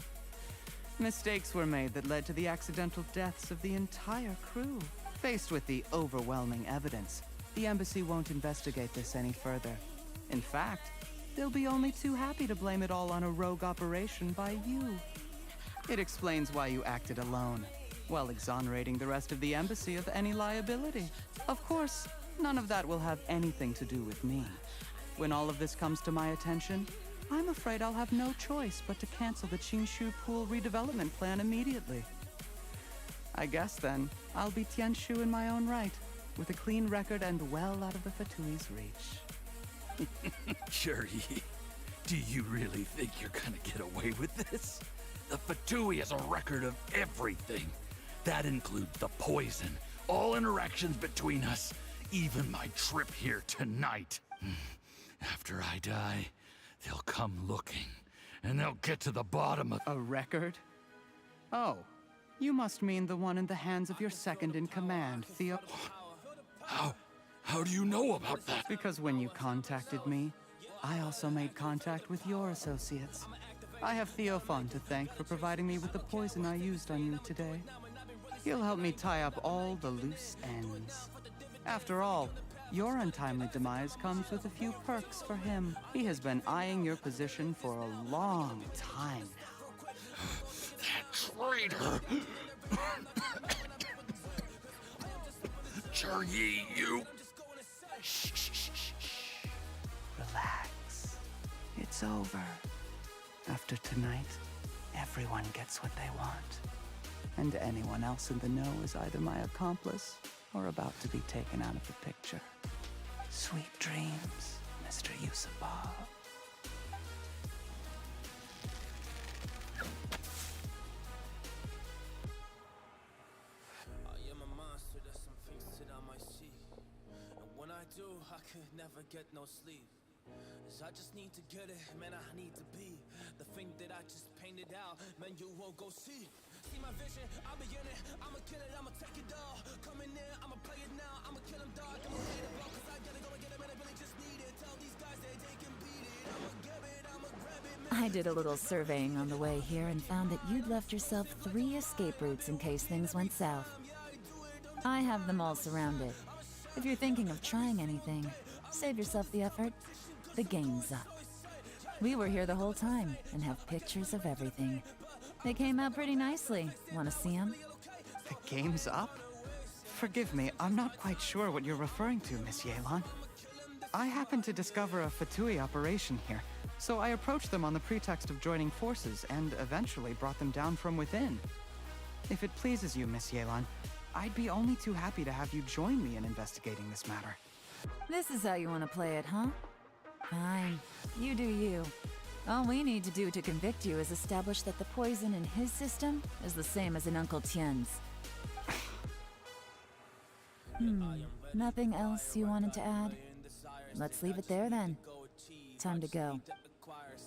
Mistakes were made that led to the accidental deaths of the entire crew. Faced with the overwhelming evidence, the embassy won't investigate this any further. In fact, they'll be only too happy to blame it all on a rogue operation by you. It explains why you acted alone, while exonerating the rest of the embassy of any liability. Of course, none of that will have anything to do with me. When all of this comes to my attention, I'm afraid I'll have no choice but to cancel the Qingshu Pool redevelopment plan immediately. I guess then, I'll be Tianshu in my own right, with a clean record and well out of the Fatui's reach. Jur-E, do you really think you're gonna get away with this? The Fatui has a record of everything. That includes the poison, all interactions between us, even my trip here tonight. After I die, they'll come looking, and they'll get to the bottom of... A record? Oh, you must mean the one in the hands of your second-in-command, Theo... How do you know about that? Because when you contacted me, I also made contact with your associates. I have Theophon to thank for providing me with the poison I used on you today. He'll help me tie up all the loose ends. After all, your untimely demise comes with a few perks for him. He has been eyeing your position for a long time now. That traitor! Jur-E, you... Shh. it's over. After tonight, everyone gets what they want. And anyone else in the know is either my accomplice or about to be taken out of the picture. Sweet dreams, Mr. Yusupov. I am a monster, there's some things that I might see. And when I do, I could never get no sleep. 'Cause I just need to get it, man, I need to be the thing that I just painted out, man, you won't go see. See my vision, I'll be in it, I'ma kill it, I'ma take it all. Come in there, I'ma play it now, I'ma kill him dark, I'ma hate it blow, 'cause I gotta go and get him, and I really just need it. Tell these guys that they can beat it, I'ma grab it, I'ma grab it, man. I did a little surveying on the way here and found that you'd left yourself 3 escape routes in case things went south. I have them all surrounded. If you're thinking of trying anything, save yourself the effort. The game's up. We were here the whole time and have pictures of everything. They came out pretty nicely. Want to see them? The game's up? Forgive me, I'm not quite sure what you're referring to, Miss Yelan. I happened to discover a Fatui operation here, so I approached them on the pretext of joining forces and eventually brought them down from within. If it pleases you, Miss Yelan, I'd be only too happy to have you join me in investigating this matter. This is how you want to play it, huh? Fine. You do you. All we need to do to convict you is establish that the poison in his system is the same as in Uncle Tien's. Nothing else you wanted to add? Let's leave it there then. Time to go.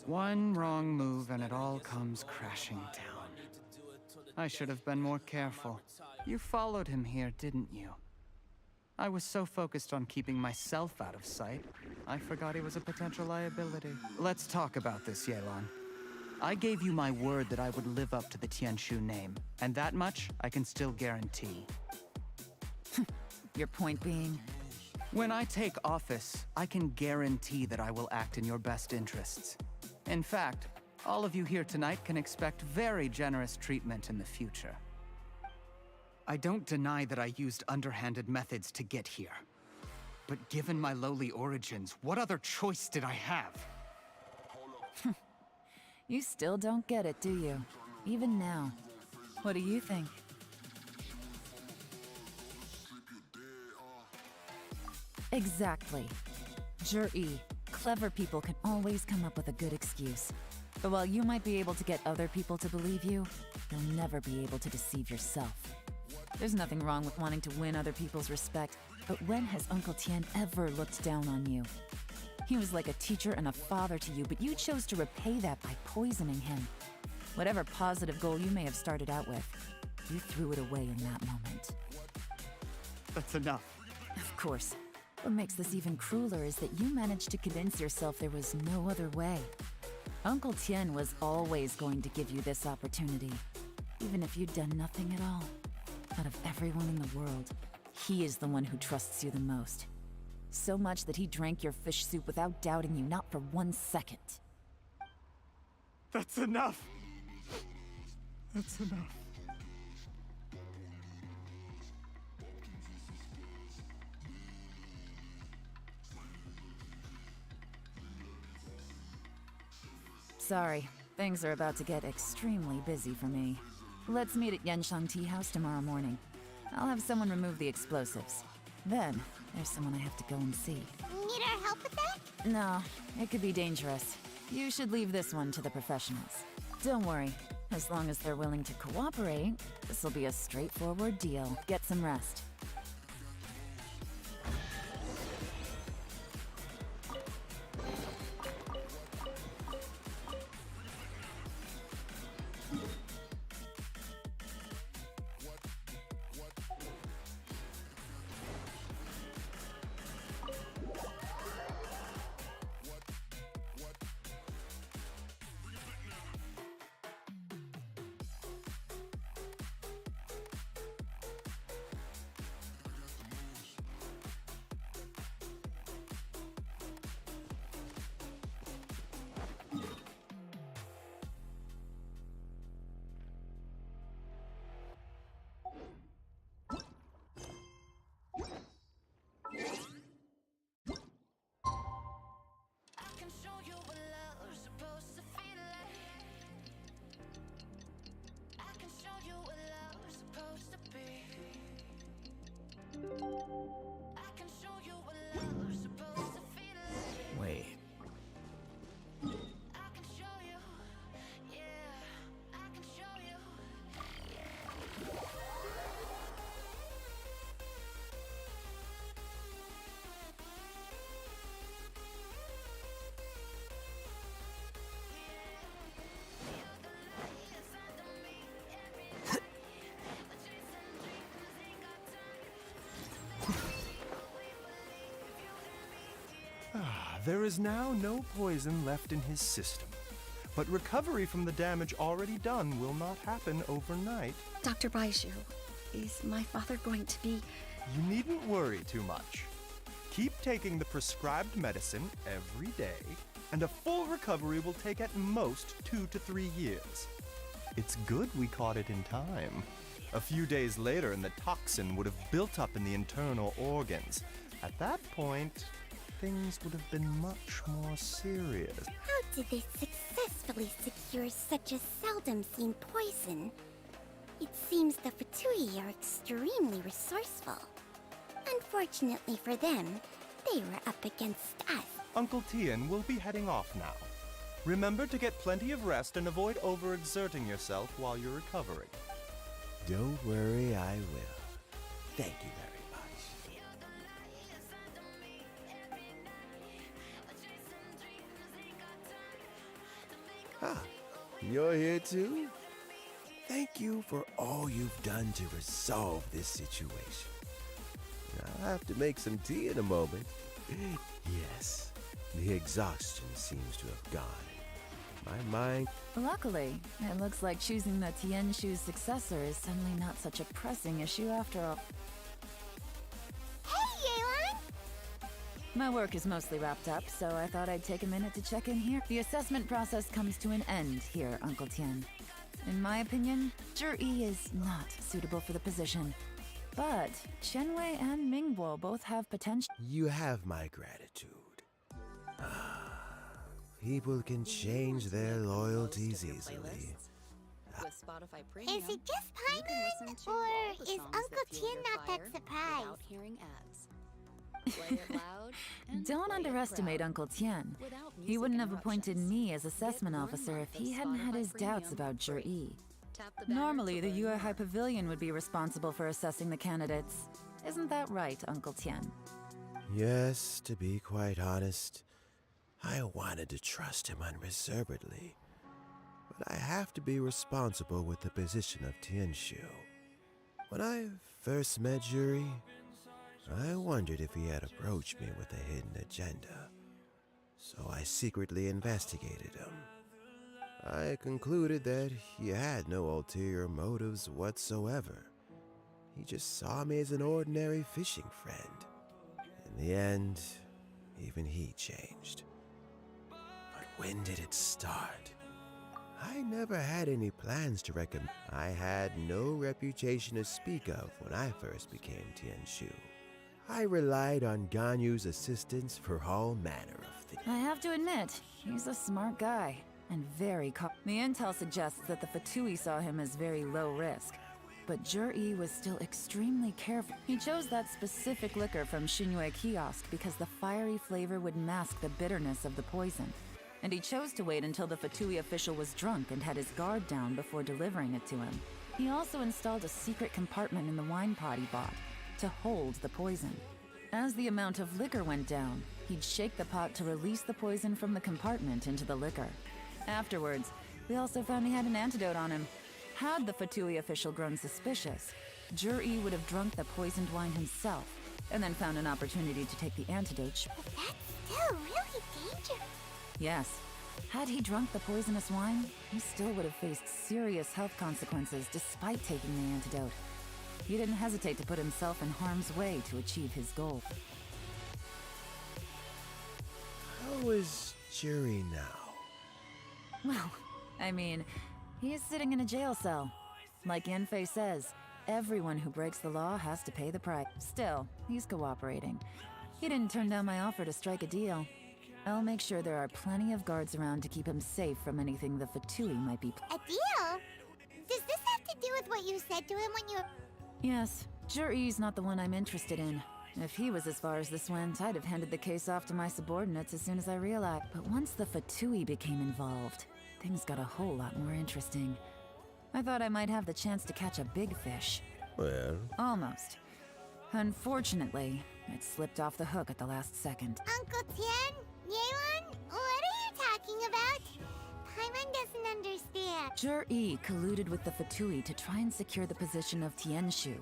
One wrong move and it all comes crashing down. I should have been more careful. You followed him here, didn't you? I was so focused on keeping myself out of sight, I forgot he was a potential liability. Let's talk about this, Yelan. I gave you my word that I would live up to the Tianshu name, and that much I can still guarantee. Your point being? When I take office, I can guarantee that I will act in your best interests. In fact, all of you here tonight can expect very generous treatment in the future. I don't deny that I used underhanded methods to get here. But given my lowly origins, what other choice did I have? You still don't get it, do you? Even now. What do you think? Exactly. Jur-E, clever people can always come up with a good excuse. But while you might be able to get other people to believe you, you'll never be able to deceive yourself. There's nothing wrong with wanting to win other people's respect, but when has Uncle Tien ever looked down on you? He was like a teacher and a father to you, but you chose to repay that by poisoning him. Whatever positive goal you may have started out with, you threw it away in that moment. That's enough. Of course. What makes this even crueler is that you managed to convince yourself there was no other way. Uncle Tien was always going to give you this opportunity, even if you'd done nothing at all. Out of everyone in the world, he is the one who trusts you the most. So much that he drank your fish soup without doubting you, not for 1 second. That's enough! That's enough. Sorry, things are about to get extremely busy for me. Let's meet at Yenshang Tea House tomorrow morning. I'll have someone remove the explosives. Then, there's someone I have to go and see. Need our help with that? No, it could be dangerous. You should leave this one to the professionals. Don't worry, as long as they're willing to cooperate, this will be a straightforward deal. Get some rest. Wait. There is now no poison left in his system. But recovery from the damage already done will not happen overnight. Dr. Baishu, is my father going to be... You needn't worry too much. Keep taking the prescribed medicine every day, and a full recovery will take at most 2 to 3 years. It's good we caught it in time. A few days later, and the toxin would have built up in the internal organs. At that point, things would have been much more serious. How did they successfully secure such a seldom seen poison? It seems the Fatui are extremely resourceful. Unfortunately for them, they were up against us. Uncle Tian will be heading off now. Remember to get plenty of rest and avoid overexerting yourself while you're recovering. Don't worry, I will. Thank you very much. Ah, you're here too? Thank you for all you've done to resolve this situation. I'll have to make some tea in a moment. Yes, the exhaustion seems to have gone. My mind... Luckily, it looks like choosing the Tianshu's successor is suddenly not such a pressing issue after all. Hey, Yelan! My work is mostly wrapped up, so I thought I'd take a minute to check in here. The assessment process comes to an end here, Uncle Tian. In my opinion, Zhi is not suitable for the position. But Qianwei and Mingguo both have potential. You have my gratitude. People can change their loyalties easily. With Spotify Is Premium, it just you can listen Paimon, to or all the is songs Uncle that fuel Tian your not that fire surprised? without hearing ads. Play it loud and Don't play it underestimate proud. Uncle Tian. Without He music wouldn't have appointed interruptions. me as assessment Get 1 officer month if he of hadn't had his Spotify doubts Premium about for free. Zhi. Tap the banner Normally, to the learn Yaoyao more. Pavilion would be responsible for assessing the candidates. Isn't that right, Uncle Tian? Yes, to be quite honest, I wanted to trust him unreservedly. But I have to be responsible with the position of Tianshu. When I first met Zhi, I wondered if he had approached me with a hidden agenda. So I secretly investigated him. I concluded that he had no ulterior motives whatsoever. He just saw me as an ordinary fishing friend. In the end, even he changed. But when did it start? I never had any plans to recommend. I had no reputation to speak of when I first became Tianshu. I relied on Ganyu's assistance for all manner of things. I have to admit, he's a smart guy, and very The intel suggests that the Fatui saw him as very low risk, but Zhi was still extremely careful. He chose that specific liquor from Xinyue Kiosk because the fiery flavor would mask the bitterness of the poison. And he chose to wait until the Fatui official was drunk and had his guard down before delivering it to him. He also installed a secret compartment in the wine pot he bought to hold the poison. As the amount of liquor went down, he'd shake the pot to release the poison from the compartment into the liquor. Afterwards, we also found he had an antidote on him. Had the Fatui official grown suspicious, Zhi would have drunk the poisoned wine himself, and then found an opportunity to take the antidote. But that's still really dangerous. Yes. Had he drunk the poisonous wine, he still would have faced serious health consequences despite taking the antidote. He didn't hesitate to put himself in harm's way to achieve his goal. How is Zhi now? Well, I mean, he is sitting in a jail cell. Like Yanfei says, everyone who breaks the law has to pay the price. Still, he's cooperating. He didn't turn down my offer to strike a deal. I'll make sure there are plenty of guards around to keep him safe from anything the Fatui might be. A deal? Does this have to do with what you said to him when you... Yes, Juri's not the one I'm interested in. If he was as far as this went, I'd have handed the case off to my subordinates as soon as I realized. But once the Fatui became involved, things got a whole lot more interesting. I thought I might have the chance to catch a big fish. Well, Almost. Unfortunately, it slipped off the hook at the last second. Uncle Tien? Yeon? What are you talking about? Paimon doesn't understand. Jur-E colluded with the Fatui to try and secure the position of Tianshu.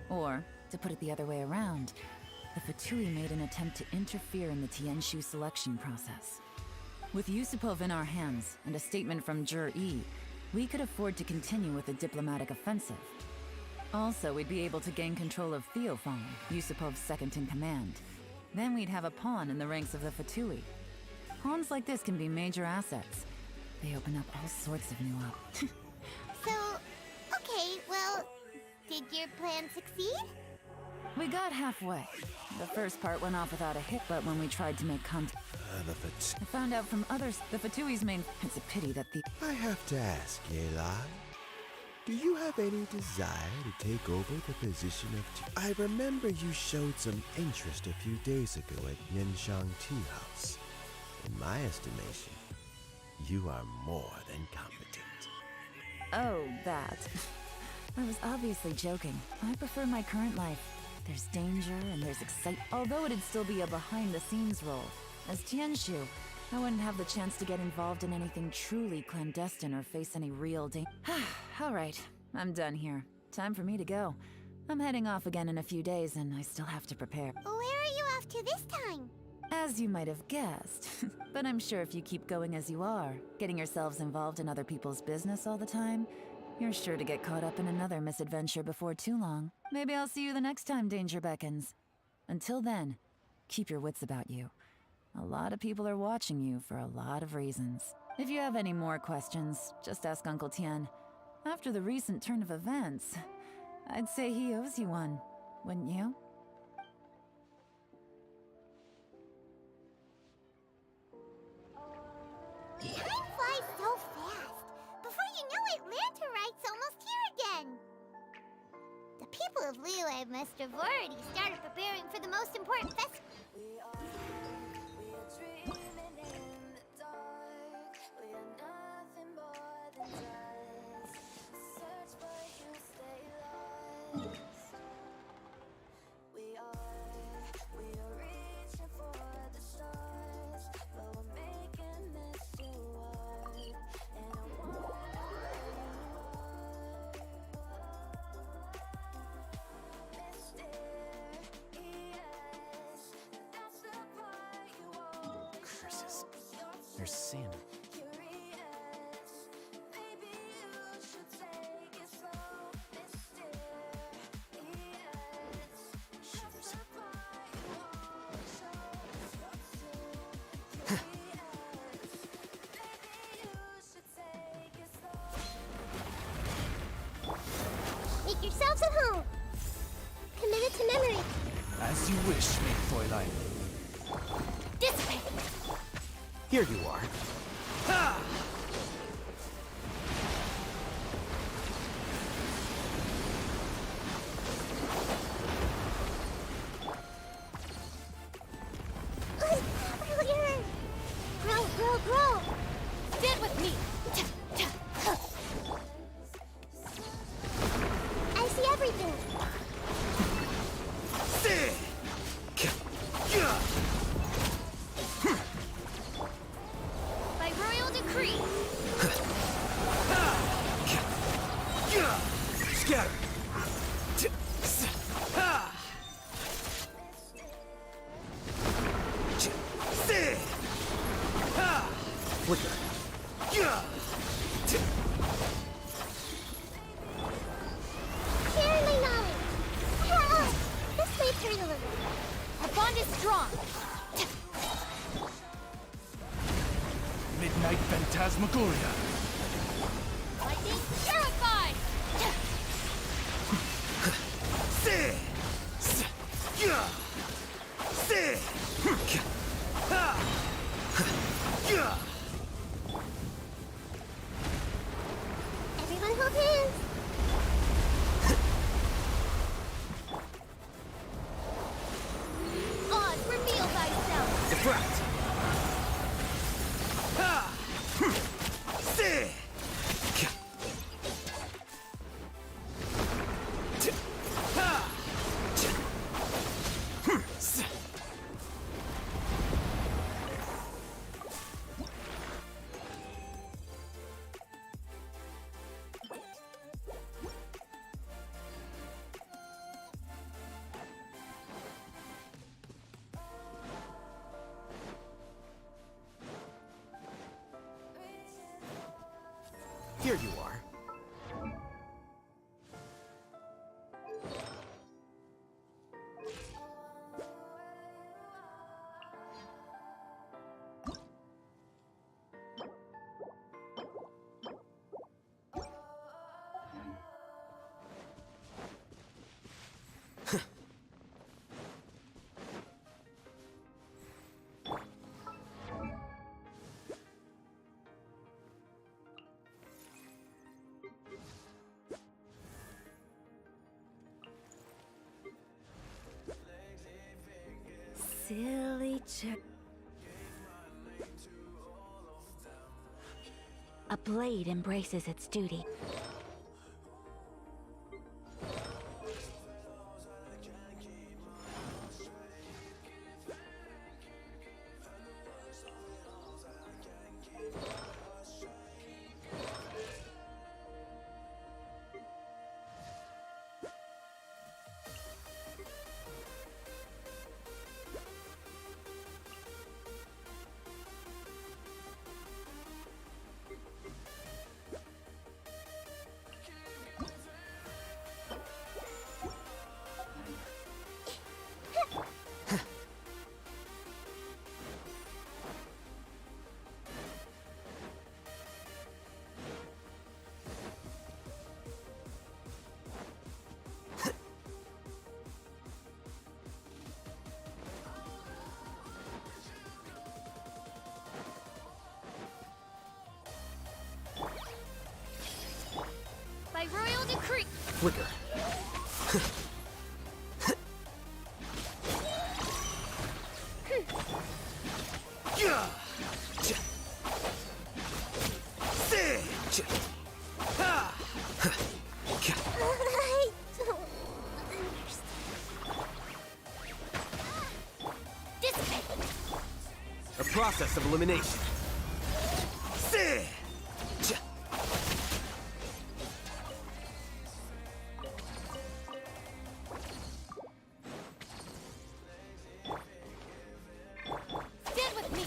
Or, to put it the other way around, the Fatui made an attempt to interfere in the Tianshu selection process. With Yusupov in our hands, and a statement from Jur-E, we could afford to continue with a diplomatic offensive. Also, we'd be able to gain control of Theophon, Yusupov's second-in-command. Then we'd have a pawn in the ranks of the Fatui. Pawns like this can be major assets. They open up all sorts of new op. So, okay, well, did your plan succeed? We got halfway. The first part went off without a hit, but when we tried to make contact, I found out from others the Fatui's main. It's a pity that the. I have to ask, Yelai, do you have any desire to take over the position of I remember you showed some interest a few days ago at Yenshang Tea House. In my estimation, you are more than competent. Oh, that. I was obviously joking. I prefer my current life. There's danger and there's excitement. Although it'd still be a behind-the-scenes role. As Tianshu, I wouldn't have the chance to get involved in anything truly clandestine or face any real danger. Alright, I'm done here. Time for me to go. I'm heading off again in a few days and I still have to prepare. Where are you off to this time? As you might have guessed. But I'm sure if you keep going as you are, getting yourselves involved in other people's business all the time, you're sure to get caught up in another misadventure before too long. Maybe I'll see you the next time danger beckons. Until then, keep your wits about you. A lot of people are watching you for a lot of reasons. If you have any more questions, just ask Uncle Tien. After the recent turn of events, I'd say he owes you one, wouldn't you? Time flies so fast. Before you know it, Lanterite's almost here again. The people of Liyue must have already started preparing for the most important festival. Curses. There's sin. Make yourselves at home. Commit it to memory. As you wish, Maid Fräulein. Dissipate. Here you are. Ha! Grow, grow, grow. Stand with me. I see everything. By royal decree. Scatter. Flicker. Share my knowledge. This may turn a little. Our bond is strong. Midnight Phantasmagoria. Lightning purified. Everyone hold hands. Diffract! Ha! Si! Ha! Here you are. Silly A blade embraces its duty. By royal decree. Flicker. A process of elimination. Stand with me.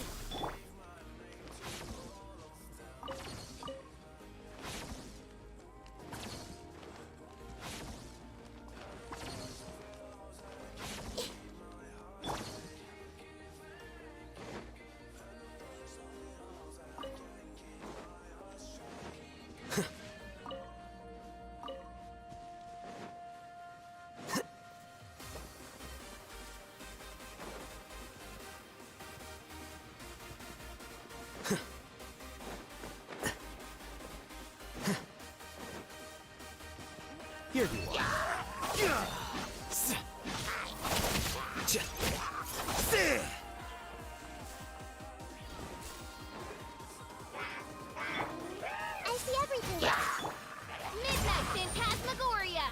Here you are. I see everything. Midnight Phantasmagoria.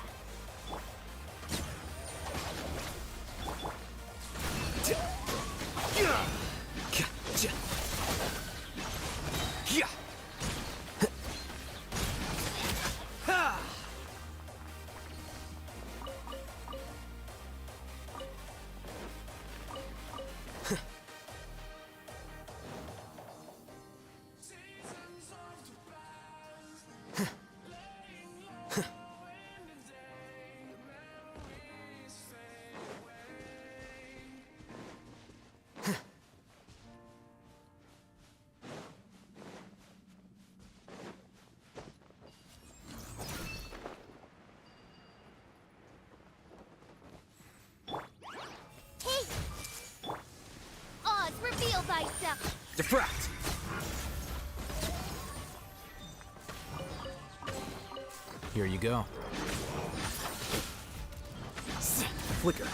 Oz, reveal thyself. Diffract! Here you go. Flicker.